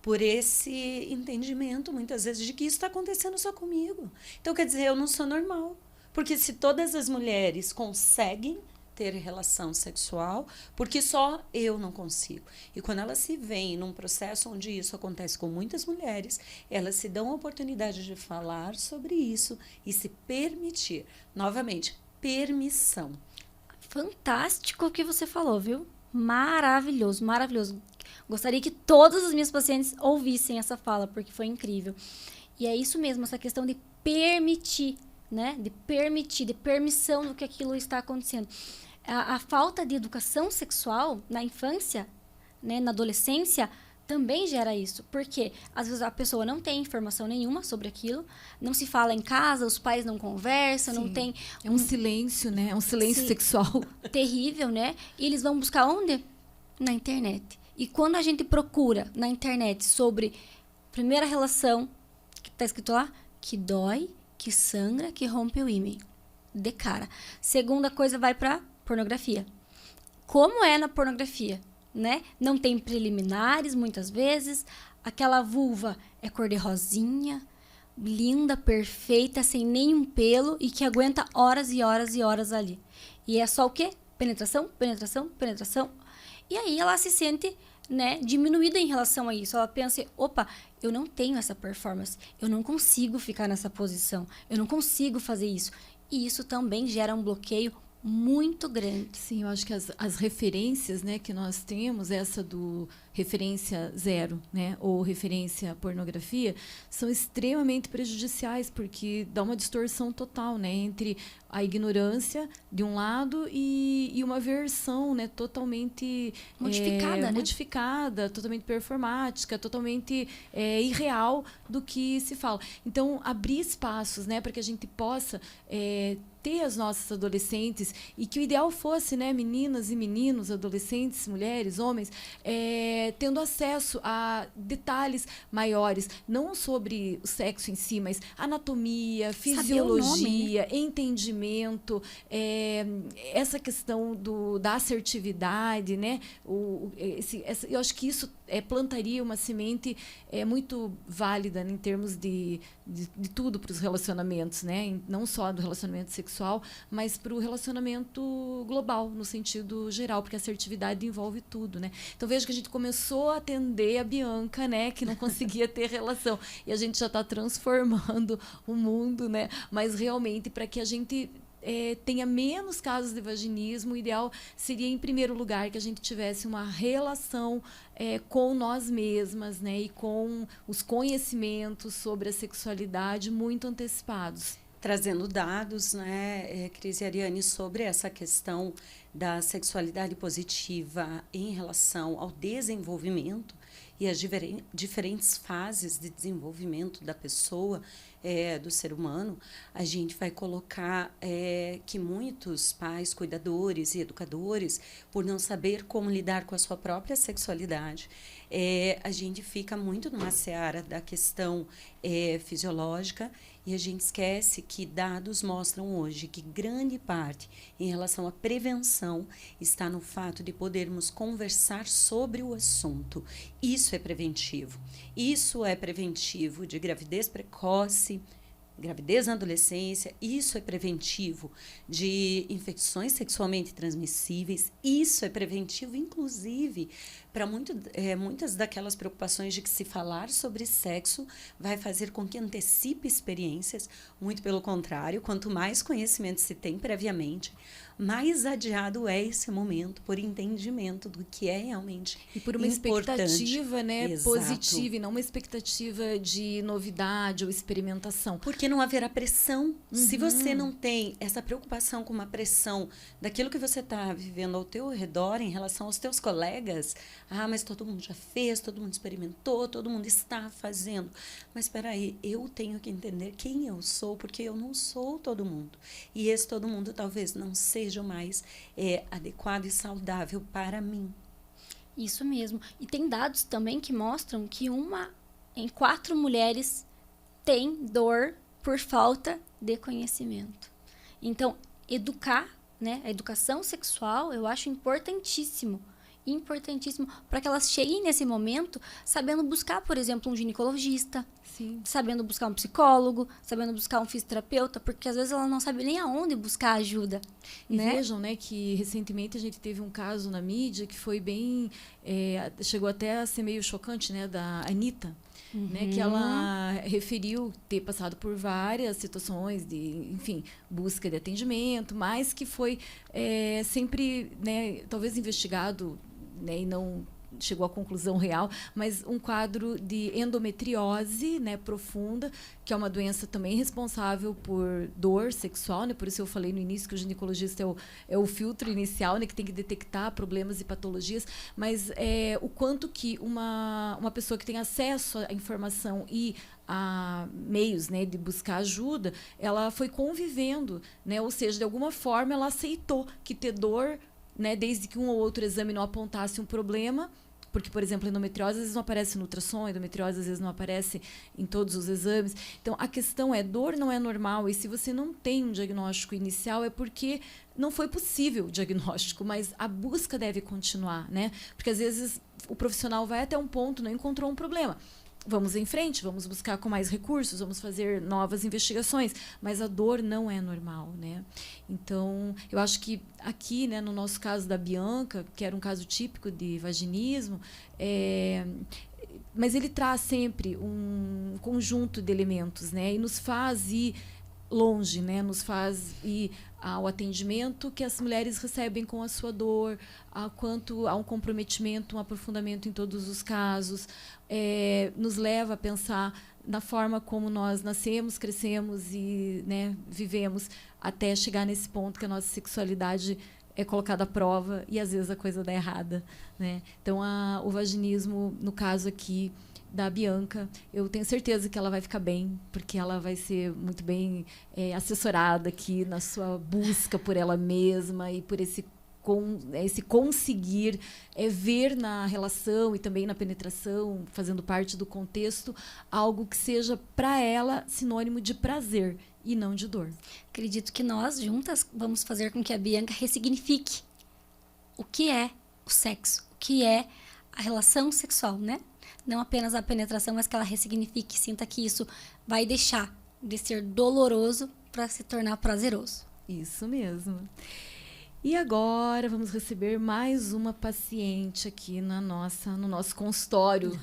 por esse entendimento, muitas vezes, de que isso está acontecendo só comigo. Então, quer dizer, eu não sou normal. Porque se todas as mulheres conseguem ter relação sexual, porque só eu não consigo. E quando elas se veem num processo onde isso acontece com muitas mulheres, elas se dão a oportunidade de falar sobre isso e se permitir. Novamente, permissão.
Fantástico o que você falou, viu? Maravilhoso, maravilhoso. Gostaria que todas as minhas pacientes ouvissem essa fala, porque foi incrível. E é isso mesmo, essa questão de permitir, né? De permitir, de permissão do que aquilo está acontecendo. A falta de educação sexual na infância, né, na adolescência, também gera isso. Porque às vezes a pessoa não tem informação nenhuma sobre aquilo, não se fala em casa, os pais não conversam,
Sim.
não tem...
É um silêncio, né? É um silêncio
Sim.
sexual.
terrível, né? E eles vão buscar onde? Na internet. E quando a gente procura na internet sobre primeira relação, que tá escrito lá, que dói, que sangra, que rompe o ímen. De cara. Segunda coisa vai pra pornografia. Como é na pornografia, né? Não tem preliminares, muitas vezes. Aquela vulva é cor de rosinha, linda, perfeita, sem nenhum pelo e que aguenta horas e horas e horas ali. E é só o quê? Penetração, penetração, penetração. E aí ela se sente, né, diminuída em relação a isso. Ela pensa, opa, eu não tenho essa performance, eu não consigo ficar nessa posição, eu não consigo fazer isso. E isso também gera um bloqueio muito grande.
Sim, eu acho que as referências, né, que nós temos, essa do referência zero, né, ou referência pornografia, são extremamente prejudiciais, porque dá uma distorção total, né, entre a ignorância de um lado e uma versão, né, totalmente
Modificada, né?
modificada, totalmente performática, totalmente irreal do que se fala. Então, abrir espaços, né, para que a gente possa ter as nossas adolescentes e que o ideal fosse, né, meninas e meninos, adolescentes, mulheres, homens, tendo acesso a detalhes maiores, não sobre o sexo em si, mas anatomia, fisiologia, entendimento, essa questão da assertividade, né? Eu acho que isso plantaria uma semente muito válida, né, em termos de tudo para os relacionamentos, né? Não só do relacionamento sexual, mas para o relacionamento global, no sentido geral, porque a assertividade envolve tudo, né? Então vejo que a gente começou a atender a Bianca, né, que não conseguia ter relação, e a gente já está transformando o mundo, né? Mas realmente para que a gente tenha menos casos de vaginismo, o ideal seria, em primeiro lugar, que a gente tivesse uma relação com nós mesmas, né, e com os conhecimentos sobre a sexualidade muito antecipados.
Trazendo dados, né, Cris e Ariane, sobre essa questão da sexualidade positiva em relação ao desenvolvimento e as diferentes fases de desenvolvimento da pessoa, do ser humano, a gente vai colocar que muitos pais, cuidadores e educadores, por não saber como lidar com a sua própria sexualidade, a gente fica muito numa seara da questão fisiológica, e a gente esquece que dados mostram hoje que grande parte em relação à prevenção está no fato de podermos conversar sobre o assunto. Isso é preventivo. Isso é preventivo de gravidez precoce, gravidez na adolescência, isso é preventivo de infecções sexualmente transmissíveis, isso é preventivo, inclusive, para muitas daquelas preocupações de que se falar sobre sexo vai fazer com que antecipe experiências, muito pelo contrário, quanto mais conhecimento se tem previamente, mais adiado é esse momento por entendimento do que é realmente
e por uma
importante.
Expectativa, né,
Exato.
positiva, e não uma expectativa de novidade ou experimentação.
Porque não haverá pressão. Se você não tem essa preocupação com uma pressão daquilo que você está vivendo ao teu redor em relação aos teus colegas, mas todo mundo já fez, todo mundo experimentou, todo mundo está fazendo. Mas espera aí, eu tenho que entender quem eu sou, porque eu não sou todo mundo. E esse todo mundo talvez não seja o mais adequado e saudável para mim.
Isso mesmo. E tem dados também que mostram que 1 em 4 mulheres tem dor por falta de conhecimento. Então, educar, né, a educação sexual, eu acho importantíssimo. importantíssimo para que elas cheguem nesse momento sabendo buscar, por exemplo, um ginecologista,
Sim.
sabendo buscar um psicólogo, sabendo buscar um fisioterapeuta, porque às vezes ela não sabe nem aonde buscar ajuda.
E
né?
vejam, né, que recentemente a gente teve um caso na mídia que foi bem... chegou até a ser meio chocante, né, da Anitta. Né, que ela referiu ter passado por várias situações de, enfim, busca de atendimento, mas que foi sempre, né, talvez investigado, né, e não chegou à conclusão real, mas um quadro de endometriose, né, profunda, que é uma doença também responsável por dor sexual, né, por isso eu falei no início que o ginecologista é o filtro inicial, né, que tem que detectar problemas e patologias, mas o quanto que uma pessoa que tem acesso à informação e a meios, né, de buscar ajuda, ela foi convivendo, né, ou seja, de alguma forma ela aceitou que ter dor, né, desde que um ou outro exame não apontasse um problema, porque, por exemplo, a endometriose às vezes não aparece no ultrassom, a endometriose às vezes não aparece em todos os exames. Então, a questão é, dor não é normal, e se você não tem um diagnóstico inicial é porque não foi possível o diagnóstico, mas a busca deve continuar, né? Porque às vezes o profissional vai até um ponto, não encontrou um problema. Vamos em frente, vamos buscar com mais recursos, vamos fazer novas investigações, mas a dor não é normal, né? Então, eu acho que aqui, né, no nosso caso da Bianca, que era um caso típico de vaginismo, mas ele traz sempre um conjunto de elementos, né? E nos faz ir longe, né? Nos faz ir ao atendimento que as mulheres recebem com a sua dor, a quanto há um comprometimento, um aprofundamento em todos os casos, nos leva a pensar na forma como nós nascemos, crescemos e, né, vivemos até chegar nesse ponto que a nossa sexualidade é colocada à prova e às vezes a coisa dá errada, né? Então o vaginismo, no caso aqui da Bianca, eu tenho certeza que ela vai ficar bem, porque ela vai ser muito bem assessorada aqui na sua busca por ela mesma e por esse conseguir ver na relação e também na penetração, fazendo parte do contexto, algo que seja para ela sinônimo de prazer e não de dor.
Acredito que nós juntas vamos fazer com que a Bianca ressignifique o que é o sexo, o que é a relação sexual, né? Não apenas a penetração, mas que ela ressignifique, sinta que isso vai deixar de ser doloroso para se tornar prazeroso.
Isso mesmo. E agora vamos receber mais uma paciente aqui no nosso consultório.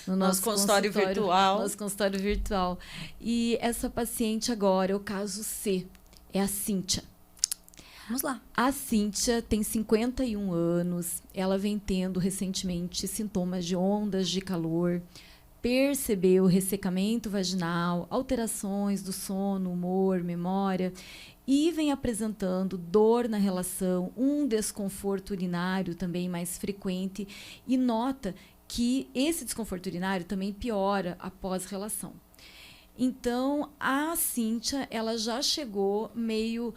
No
nosso consultório virtual.
Nosso consultório virtual. E essa paciente agora é o caso C, é a Cíntia.
Vamos lá.
A Cíntia tem 51 anos, ela vem tendo recentemente sintomas de ondas de calor, percebeu ressecamento vaginal, alterações do sono, humor, memória e vem apresentando dor na relação, um desconforto urinário também mais frequente e nota que esse desconforto urinário também piora após relação. Então, a Cíntia, ela já chegou meio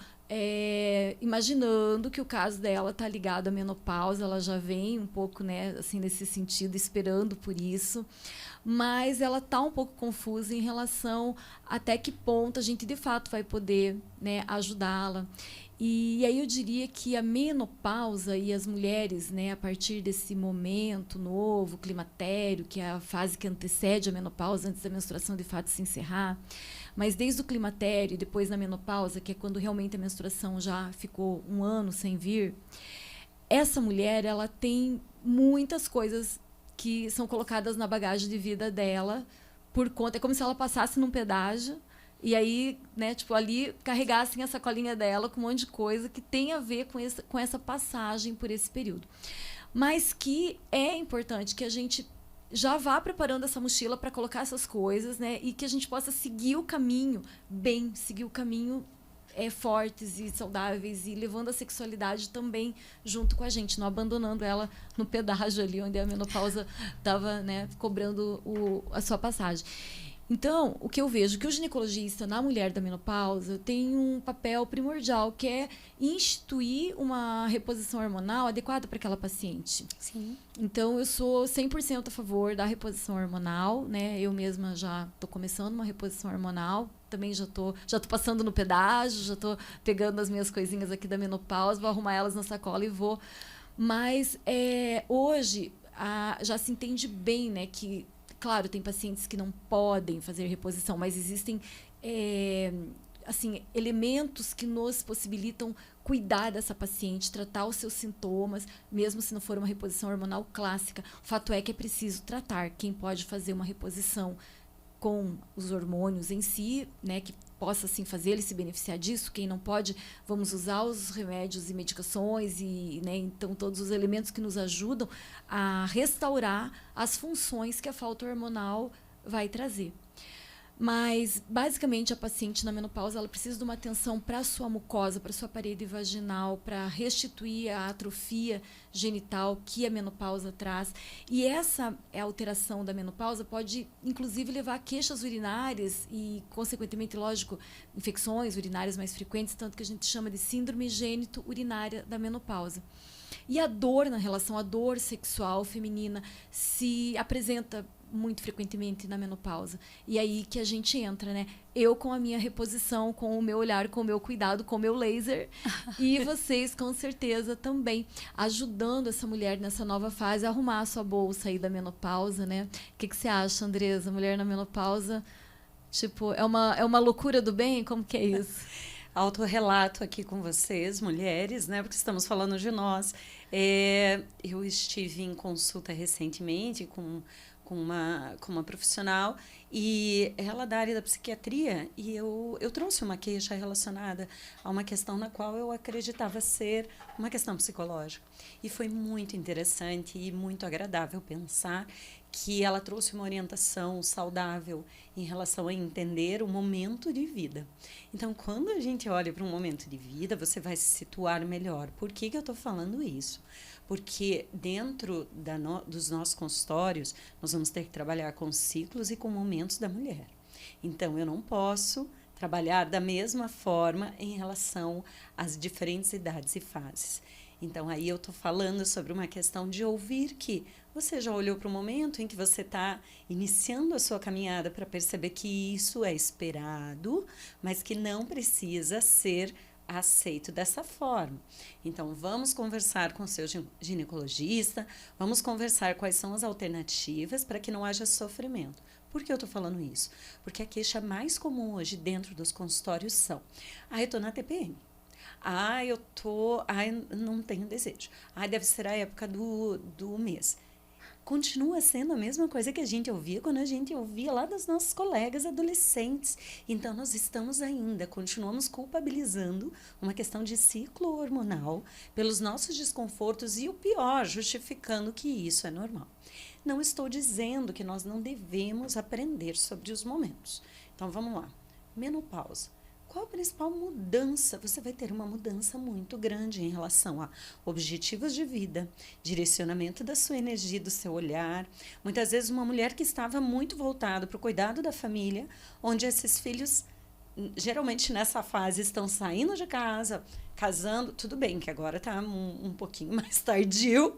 imaginando que o caso dela está ligado à menopausa, ela já vem um pouco, né, assim, nesse sentido, esperando por isso, mas ela está um pouco confusa em relação até que ponto a gente de fato vai poder, né, ajudá-la. E aí eu diria que a menopausa e as mulheres, né, a partir desse momento novo, climatério, que é a fase que antecede a menopausa, antes da menstruação de fato se encerrar, mas desde o climatério e depois na menopausa, que é quando realmente a menstruação já ficou um ano sem vir, essa mulher, ela tem muitas coisas que são colocadas na bagagem de vida dela por conta, é como se ela passasse num pedágio e aí, né, tipo, ali carregassem a sacolinha dela com um monte de coisa que tem a ver com essa passagem por esse período. Mas que é importante que a gente já vá preparando essa mochila para colocar essas coisas, né, e que a gente possa seguir o caminho bem, seguir o caminho fortes e saudáveis e levando a sexualidade também junto com a gente, não abandonando ela no pedágio ali onde a menopausa estava, né, cobrando a sua passagem. Então, o que eu vejo que o ginecologista na mulher da menopausa tem um papel primordial, que é instituir uma reposição hormonal adequada para aquela paciente.
Sim.
Então, eu sou 100% a favor da reposição hormonal, né? Eu mesma já estou começando uma reposição hormonal, também já tô passando no pedágio, já estou pegando as minhas coisinhas aqui da menopausa, vou arrumar elas na sacola e vou Mas hoje já se entende bem, né, que, claro, tem pacientes que não podem fazer reposição, mas existem assim, elementos que nos possibilitam cuidar dessa paciente, tratar os seus sintomas, mesmo se não for uma reposição hormonal clássica. O fato é que é preciso tratar. Quem pode fazer uma reposição com os hormônios em si, né, que possa assim fazer ele se beneficiar disso. Quem não pode, vamos usar os remédios e medicações e, né, então todos os elementos que nos ajudam a restaurar as funções que a falta hormonal vai trazer. Mas, basicamente, a paciente na menopausa ela precisa de uma atenção para a sua mucosa, para a sua parede vaginal, para restituir a atrofia genital que a menopausa traz. E essa alteração da menopausa pode, inclusive, levar a queixas urinárias e, consequentemente, lógico, infecções urinárias mais frequentes, tanto que a gente chama de síndrome gênito-urinária da menopausa. E a dor, na relação à dor sexual feminina, se apresenta muito frequentemente na menopausa. E aí que a gente entra, né? Eu com a minha reposição, com o meu olhar, com o meu cuidado, com o meu laser. E vocês, com certeza, também ajudando essa mulher nessa nova fase a arrumar a sua bolsa aí da menopausa, né? O que você acha, Andresa? Mulher na menopausa, tipo, é uma loucura do bem? Como que é isso?
Autorrelato aqui com vocês, mulheres, né? Porque estamos falando de nós. Eu estive em consulta recentemente com uma profissional e ela da área da psiquiatria e eu trouxe uma queixa relacionada a uma questão na qual eu acreditava ser uma questão psicológica. E foi muito interessante e muito agradável pensar que ela trouxe uma orientação saudável em relação a entender o momento de vida. Então, quando a gente olha para um momento de vida, você vai se situar melhor. Por que eu estou falando isso? Porque dentro dos nossos consultórios, nós vamos ter que trabalhar com ciclos e com momentos da mulher. Então, eu não posso trabalhar da mesma forma em relação às diferentes idades e fases. Então, aí eu estou falando sobre uma questão de ouvir que você já olhou para o momento em que você está iniciando a sua caminhada para perceber que isso é esperado, mas que não precisa ser aceito dessa forma. Então, vamos conversar com o seu ginecologista, vamos conversar quais são as alternativas para que não haja sofrimento. Por que eu estou falando isso? Porque a queixa mais comum hoje dentro dos consultórios são: eu estou na TPM. Eu não tenho desejo. Deve ser a época do mês. Continua sendo a mesma coisa que a gente ouvia quando a gente ouvia lá dos nossos colegas adolescentes. Então, nós continuamos culpabilizando uma questão de ciclo hormonal pelos nossos desconfortos e, o pior, justificando que isso é normal. Não estou dizendo que nós não devemos aprender sobre os momentos. Então, vamos lá. Menopausa. Qual a principal mudança? Você vai ter uma mudança muito grande em relação a objetivos de vida, direcionamento da sua energia, do seu olhar. Muitas vezes uma mulher que estava muito voltada para o cuidado da família, onde esses filhos, geralmente nessa fase, estão saindo de casa, casando. Tudo bem que agora está um pouquinho mais tardio,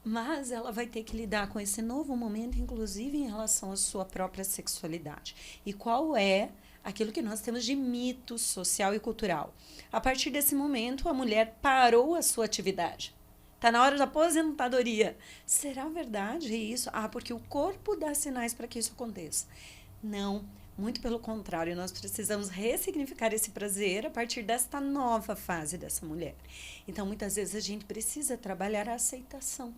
mas ela vai ter que lidar com esse novo momento, inclusive em relação à sua própria sexualidade. E qual é aquilo que nós temos de mito social e cultural? A partir desse momento, a mulher parou a sua atividade. Está na hora da aposentadoria. Será verdade isso? Porque o corpo dá sinais para que isso aconteça. Não, muito pelo contrário, nós precisamos ressignificar esse prazer a partir desta nova fase dessa mulher. Então, muitas vezes, a gente precisa trabalhar a aceitação.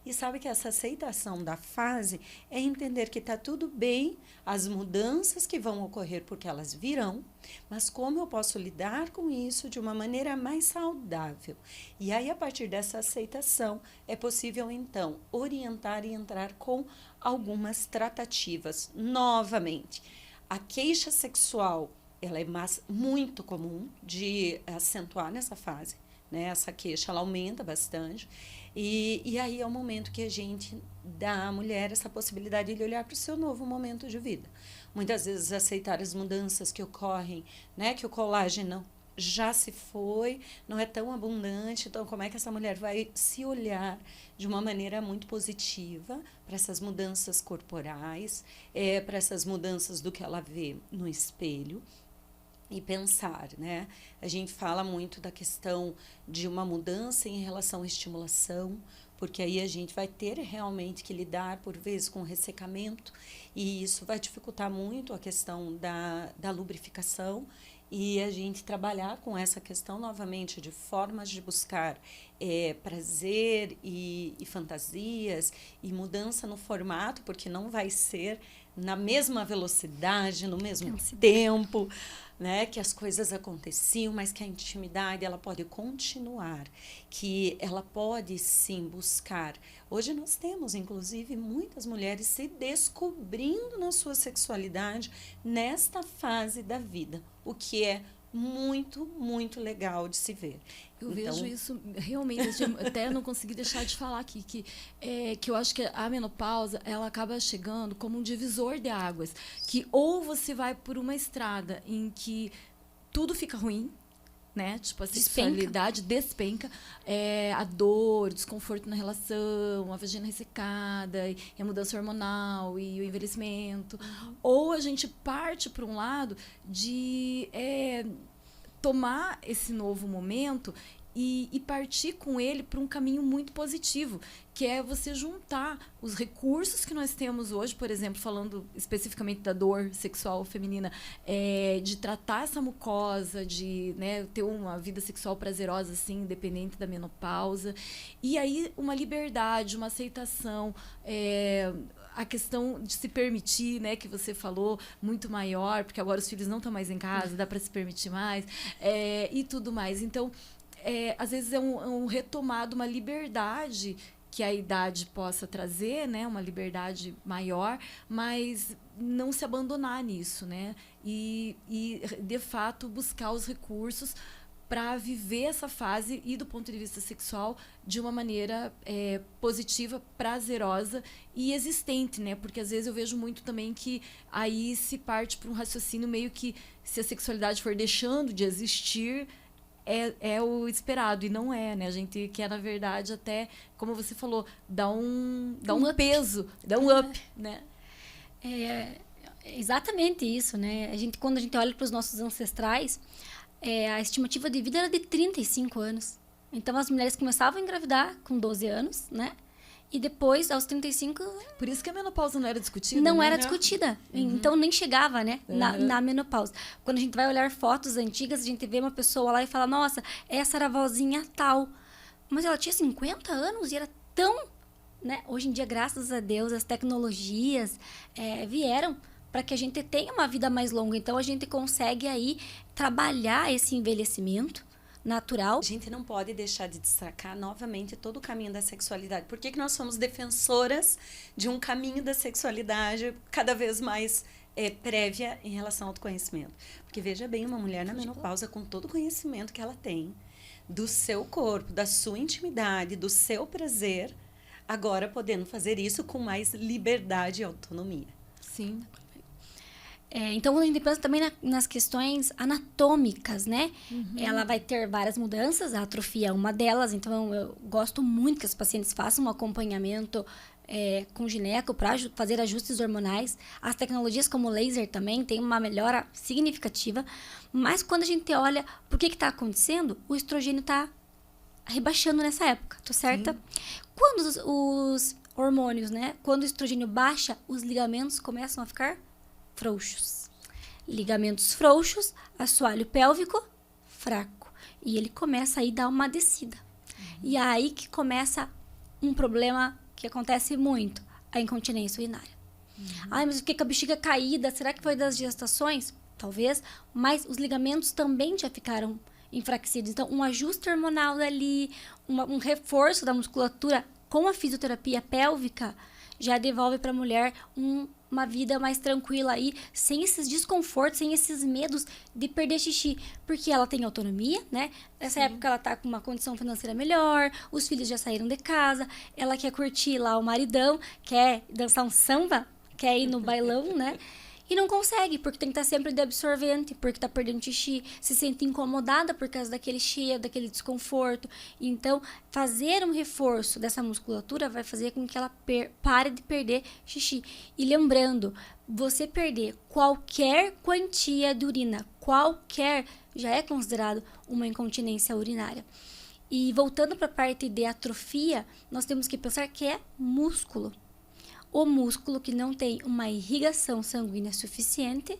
E sabe que essa aceitação da fase é entender que está tudo bem, as mudanças que vão ocorrer porque elas virão, mas como eu posso lidar com isso de uma maneira mais saudável. E aí, a partir dessa aceitação, é possível, então, orientar e entrar com algumas tratativas. Novamente, a queixa sexual, ela é muito comum de acentuar nessa fase, né? Essa queixa, ela aumenta bastante. E aí é o momento que a gente dá à mulher essa possibilidade de olhar para o seu novo momento de vida. Muitas vezes aceitar as mudanças que ocorrem, né? Que o colágeno já se foi, não é tão abundante, então como é que essa mulher vai se olhar de uma maneira muito positiva para essas mudanças corporais, para essas mudanças do que ela vê no espelho. e pensar, né? A gente fala muito da questão de uma mudança em relação à estimulação, porque aí a gente vai ter realmente que lidar, por vezes, com ressecamento, e isso vai dificultar muito a questão da lubrificação, e a gente trabalhar com essa questão novamente de formas de buscar prazer e fantasias e mudança no formato, porque não vai ser na mesma velocidade, no mesmo tempo, né, que as coisas aconteciam, mas que a intimidade ela pode continuar, que ela pode sim buscar. Hoje nós temos, inclusive, muitas mulheres se descobrindo na sua sexualidade nesta fase da vida, o que é muito, muito legal de se ver.
Eu vejo isso realmente, até não consegui deixar de falar aqui, que eu acho que a menopausa, ela acaba chegando como um divisor de águas, que ou você vai por uma estrada em que tudo fica ruim, né? Tipo, a sexualidade despenca, a dor, o desconforto na relação, a vagina ressecada, e a mudança hormonal e o envelhecimento. Ou a gente parte para um lado de tomar esse novo momento e partir com ele para um caminho muito positivo, que é você juntar os recursos que nós temos hoje, por exemplo, falando especificamente da dor sexual feminina, de tratar essa mucosa, de, né, ter uma vida sexual prazerosa, assim, independente da menopausa, e aí uma liberdade, uma aceitação, a questão de se permitir, né, que você falou, muito maior, porque agora os filhos não estão mais em casa, dá para se permitir mais, e tudo mais. Então, às vezes é um retomado, uma liberdade que a idade possa trazer, né, uma liberdade maior, mas não se abandonar nisso, né, e de fato buscar os recursos para viver essa fase e do ponto de vista sexual de uma maneira positiva, prazerosa e existente, né? Porque às vezes eu vejo muito também que aí se parte para um raciocínio meio que se a sexualidade for deixando de existir, é o esperado, e não é, né? A gente quer, na verdade, até, como você falou, dar um peso, dar um up, né?
É exatamente isso, né? Quando a gente olha para os nossos ancestrais, a estimativa de vida era de 35 anos. Então, as mulheres começavam a engravidar com 12 anos, né? E depois, aos 35...
Por isso que a menopausa não era discutida,
Não
né?
era discutida. Então, nem chegava, né? Na menopausa. Quando a gente vai olhar fotos antigas, a gente vê uma pessoa lá e fala, nossa, essa era a vozinha tal. Mas ela tinha 50 anos e era tão... né? Hoje em dia, graças a Deus, as tecnologias vieram para que a gente tenha uma vida mais longa. Então, a gente consegue aí trabalhar esse envelhecimento natural.
A gente não pode deixar de destacar novamente todo o caminho da sexualidade. Por que nós somos defensoras de um caminho da sexualidade cada vez mais prévia em relação ao autoconhecimento? Porque, veja bem, uma mulher na menopausa, com todo o conhecimento que ela tem do seu corpo, da sua intimidade, do seu prazer, agora podendo fazer isso com mais liberdade e autonomia.
Sim.
Então, quando a gente pensa também nas questões anatômicas, né? Ela vai ter várias mudanças, a atrofia é uma delas. Então, eu gosto muito que os pacientes façam um acompanhamento com gineco para fazer ajustes hormonais. As tecnologias como o laser também têm uma melhora significativa. Mas quando a gente olha por que está acontecendo, o estrogênio está rebaixando nessa época, tô certa? Sim. Quando os hormônios, né? Quando o estrogênio baixa, os ligamentos começam a ficar frouxos. Ligamentos frouxos, assoalho pélvico fraco. E ele começa aí a dar uma descida. E é aí que começa um problema que acontece muito, a incontinência urinária. Ai, mas eu fiquei com a bexiga caída, será que foi das gestações? Talvez, mas os ligamentos também já ficaram enfraquecidos. Então, um ajuste hormonal dali, um reforço da musculatura com a fisioterapia pélvica já devolve para a mulher uma vida mais tranquila aí, sem esses desconfortos, sem esses medos de perder xixi. Porque ela tem autonomia, né? Nessa época ela tá com uma condição financeira melhor, os filhos já saíram de casa, ela quer curtir lá o maridão, quer dançar um samba, quer ir no bailão, né? e não consegue, porque tem que estar sempre de absorvente, porque está perdendo xixi, se sente incomodada por causa daquele cheiro, daquele desconforto. Então, fazer um reforço dessa musculatura vai fazer com que ela pare de perder xixi. E lembrando, você perder qualquer quantia de urina, já é considerado uma incontinência urinária. E voltando para a parte de atrofia, nós temos que pensar que é músculo. O músculo que não tem uma irrigação sanguínea suficiente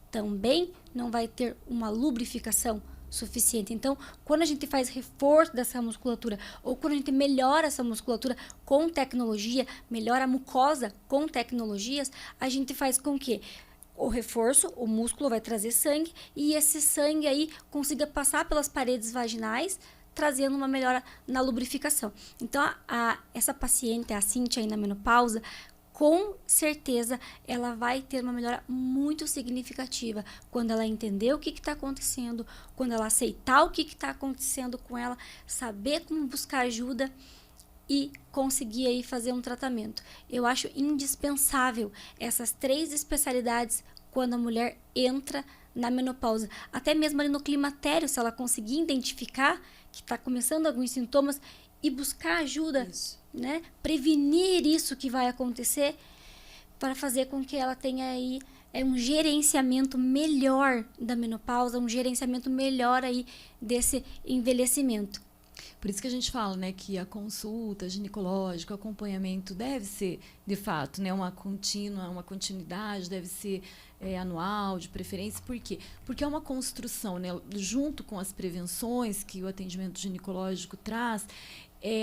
também não vai ter uma lubrificação suficiente. Então, quando a gente faz reforço dessa musculatura ou quando a gente melhora essa musculatura com tecnologia, melhora a mucosa com tecnologias, a gente faz com que o reforço, o músculo vai trazer sangue e esse sangue aí consiga passar pelas paredes vaginais, trazendo uma melhora na lubrificação. Então, essa paciente, a Cíntia aí na menopausa, com certeza ela vai ter uma melhora muito significativa quando ela entender o que está acontecendo, quando ela aceitar o que está acontecendo com ela, saber como buscar ajuda e conseguir aí fazer um tratamento. Eu acho indispensável essas 3 especialidades quando a mulher entra na menopausa. Até mesmo ali no climatério, se ela conseguir identificar que está começando alguns sintomas e buscar ajuda, né? Prevenir isso que vai acontecer para fazer com que ela tenha aí um gerenciamento melhor da menopausa, um gerenciamento melhor aí desse envelhecimento.
Por isso que a gente fala, né, que a consulta ginecológica, o acompanhamento deve ser, de fato, né, uma continuidade, deve ser anual, de preferência. Por quê? Porque é uma construção, né, junto com as prevenções que o atendimento ginecológico traz.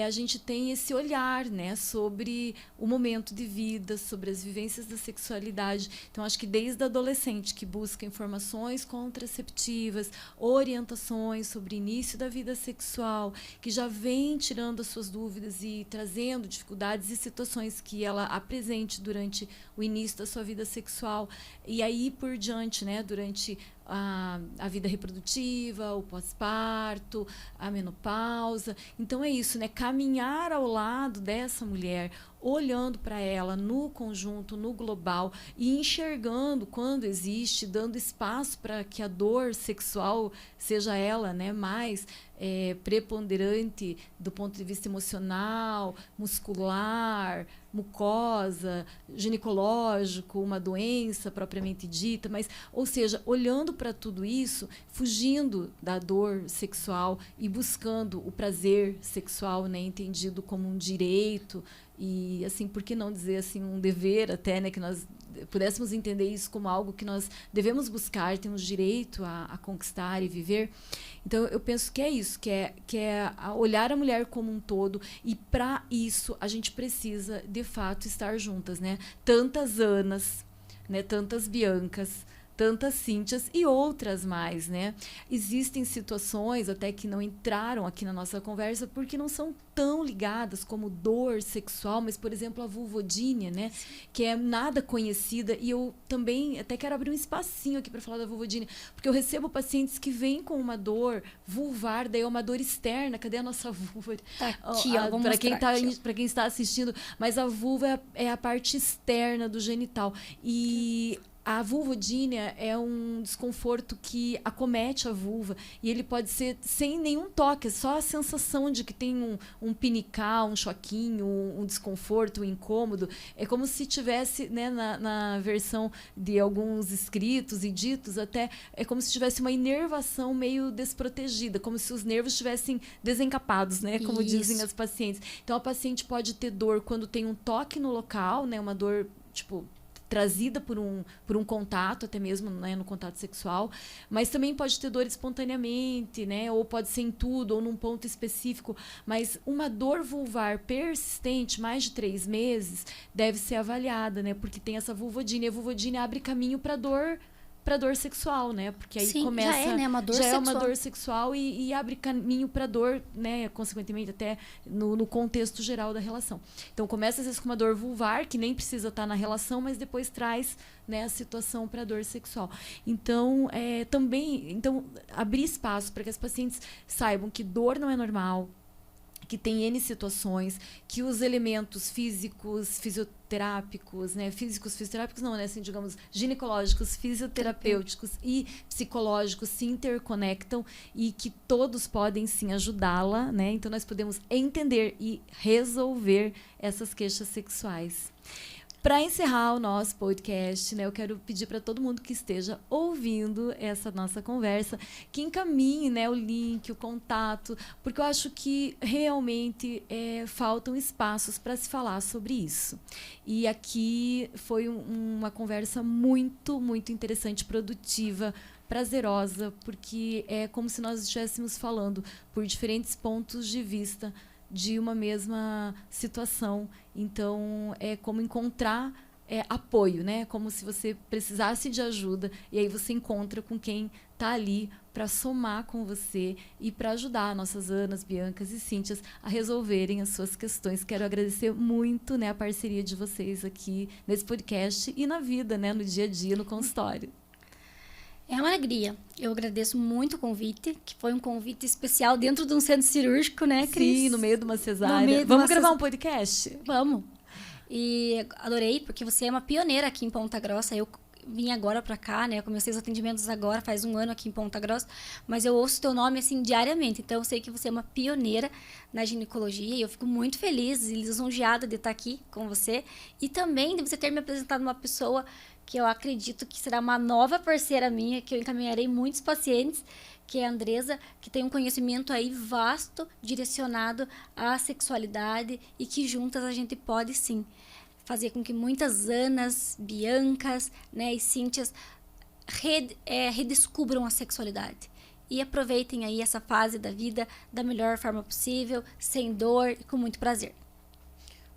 A gente tem esse olhar, né, sobre o momento de vida, sobre as vivências da sexualidade. Então, acho que desde a adolescente que busca informações contraceptivas, orientações sobre o início da vida sexual, que já vem tirando as suas dúvidas e trazendo dificuldades e situações que ela apresente durante o início da sua vida sexual, e aí por diante, né, durante a vida reprodutiva, o pós-parto, a menopausa. Então é isso, né? Caminhar ao lado dessa mulher, olhando para ela no conjunto, no global e enxergando quando existe, dando espaço para que a dor sexual seja ela, né, mais preponderante do ponto de vista emocional, muscular, mucosa, ginecológico, uma doença propriamente dita, mas, ou seja, olhando para tudo isso, fugindo da dor sexual e buscando o prazer sexual, né, entendido como um direito e, assim, por que não dizer assim, um dever até, né, que nós pudéssemos entender isso como algo que nós devemos buscar, temos direito a conquistar e viver. Então, eu penso que é isso, que é olhar a mulher como um todo, e para isso a gente precisa, de fato, estar juntas, né? Tantas Anas, né? Tantas Biancas, tantas Cíntias e outras mais, né? Existem situações até que não entraram aqui na nossa conversa porque não são tão ligadas como dor sexual, mas, por exemplo, a vulvodínia, né? Que é nada conhecida, e eu também até quero abrir um espacinho aqui para falar da vulvodínia, porque eu recebo pacientes que vêm com uma dor vulvar, daí é uma dor externa. Cadê a nossa vulva?
Tá aqui, ó,
para quem está assistindo, mas a vulva é a parte externa do genital, e a vulvodínia é um desconforto que acomete a vulva, e ele pode ser sem nenhum toque, é só a sensação de que tem um pinicar, um choquinho, um desconforto, um incômodo. É como se tivesse, né, na versão de alguns escritos e ditos até, é como se tivesse uma inervação meio desprotegida, como se os nervos estivessem desencapados, né, como dizem as pacientes. Então, a paciente pode ter dor quando tem um toque no local, né, uma dor, tipo, trazida por um contato, até mesmo, né, no contato sexual, mas também pode ter dor espontaneamente, né, ou pode ser em tudo, ou num ponto específico, mas uma dor vulvar persistente, mais de 3 meses, deve ser avaliada, né, porque tem essa vulvodínia, e a vulvodínia abre caminho para dor sexual, né? Porque aí
sim,
começa,
já é, né? Uma dor
já
sexual.
é uma dor sexual e abre caminho para dor, né? Consequentemente, até no contexto geral da relação. Então, começa às vezes com uma dor vulvar, que nem precisa estar na relação, mas depois traz, né, a situação para dor sexual. Então, também abrir espaço para que as pacientes saibam que dor não é normal, que tem N situações, que os elementos físicos, fisioterápicos, né? Físicos, fisioterápicos não, né? Assim, digamos, ginecológicos, fisioterapêuticos e psicológicos se interconectam e que todos podem, sim, ajudá-la, né? Então, nós podemos entender e resolver essas queixas sexuais. Para encerrar o nosso podcast, né, eu quero pedir para todo mundo que esteja ouvindo essa nossa conversa que encaminhe, né, o link, o contato, porque eu acho que realmente faltam espaços para se falar sobre isso. E aqui foi uma conversa muito, muito interessante, produtiva, prazerosa, porque é como se nós estivéssemos falando por diferentes pontos de vista de uma mesma situação. Então, é como encontrar apoio, né? Como se você precisasse de ajuda e aí você encontra com quem está ali para somar com você e para ajudar nossas Anas, Biancas e Cíntias a resolverem as suas questões. Quero agradecer muito, né, a parceria de vocês aqui nesse podcast e na vida, né, no dia a dia, no consultório.
É uma alegria. Eu agradeço muito o convite, que foi um convite especial dentro de um centro cirúrgico, né, Cris?
Sim, no meio de uma cesárea. Vamos gravar um podcast?
Vamos. E adorei, porque você é uma pioneira aqui em Ponta Grossa. Eu vim agora pra cá, né? Eu comecei os atendimentos agora, faz 1 ano aqui em Ponta Grossa, mas eu ouço teu nome, assim, diariamente. Então, eu sei que você é uma pioneira na ginecologia e eu fico muito feliz e lisonjeada de estar aqui com você. E também de você ter me apresentado uma pessoa que eu acredito que será uma nova parceira minha, que eu encaminharei muitos pacientes, que é a Andresa, que tem um conhecimento aí vasto, direcionado à sexualidade e que juntas a gente pode, sim, fazer com que muitas Anas, Biancas, né, e Cíntias redescubram a sexualidade. E aproveitem aí essa fase da vida da melhor forma possível, sem dor e com muito prazer.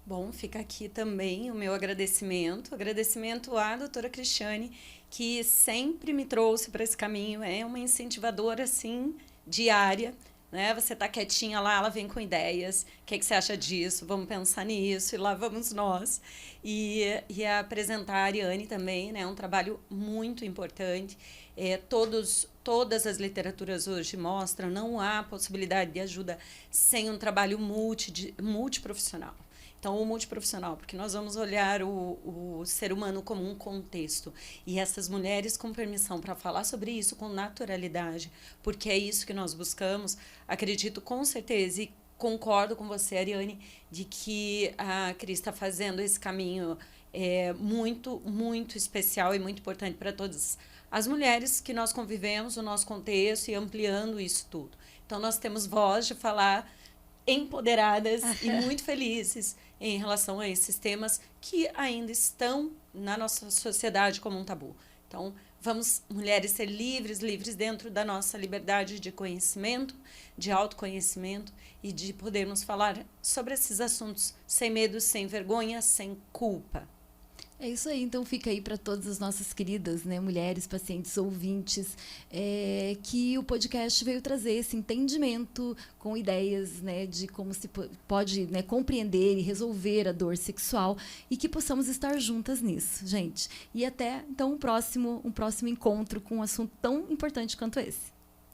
Bom, fica aqui também o meu agradecimento à doutora Cristiane, que sempre me trouxe para esse caminho, é uma incentivadora, assim, diária, né? Você tá quietinha lá, ela vem com ideias, o que você acha disso? Vamos pensar nisso, e lá vamos nós. E apresentar a Ariane também, né? Um trabalho muito importante. Todas as literaturas hoje mostram, não há possibilidade de ajuda sem um trabalho multiprofissional. Então, o multiprofissional, porque nós vamos olhar o ser humano como um contexto. E essas mulheres com permissão para falar sobre isso com naturalidade, porque é isso que nós buscamos, acredito com certeza e concordo com você, Ariane, de que a Cris está fazendo esse caminho muito, muito especial e muito importante para todas as mulheres que nós convivemos, o nosso contexto e ampliando isso tudo. Então, nós temos voz de falar empoderadas e muito felizes em relação a esses temas que ainda estão na nossa sociedade como um tabu. Então, vamos, mulheres, ser livres dentro da nossa liberdade de conhecimento, de autoconhecimento e de podermos falar sobre esses assuntos sem medo, sem vergonha, sem culpa.
É isso aí, então fica aí para todas as nossas queridas, né, mulheres, pacientes, ouvintes, que o podcast veio trazer esse entendimento com ideias, né, de como se pode, né, compreender e resolver a dor sexual e que possamos estar juntas nisso, gente. E até então um próximo encontro com um assunto tão importante quanto esse.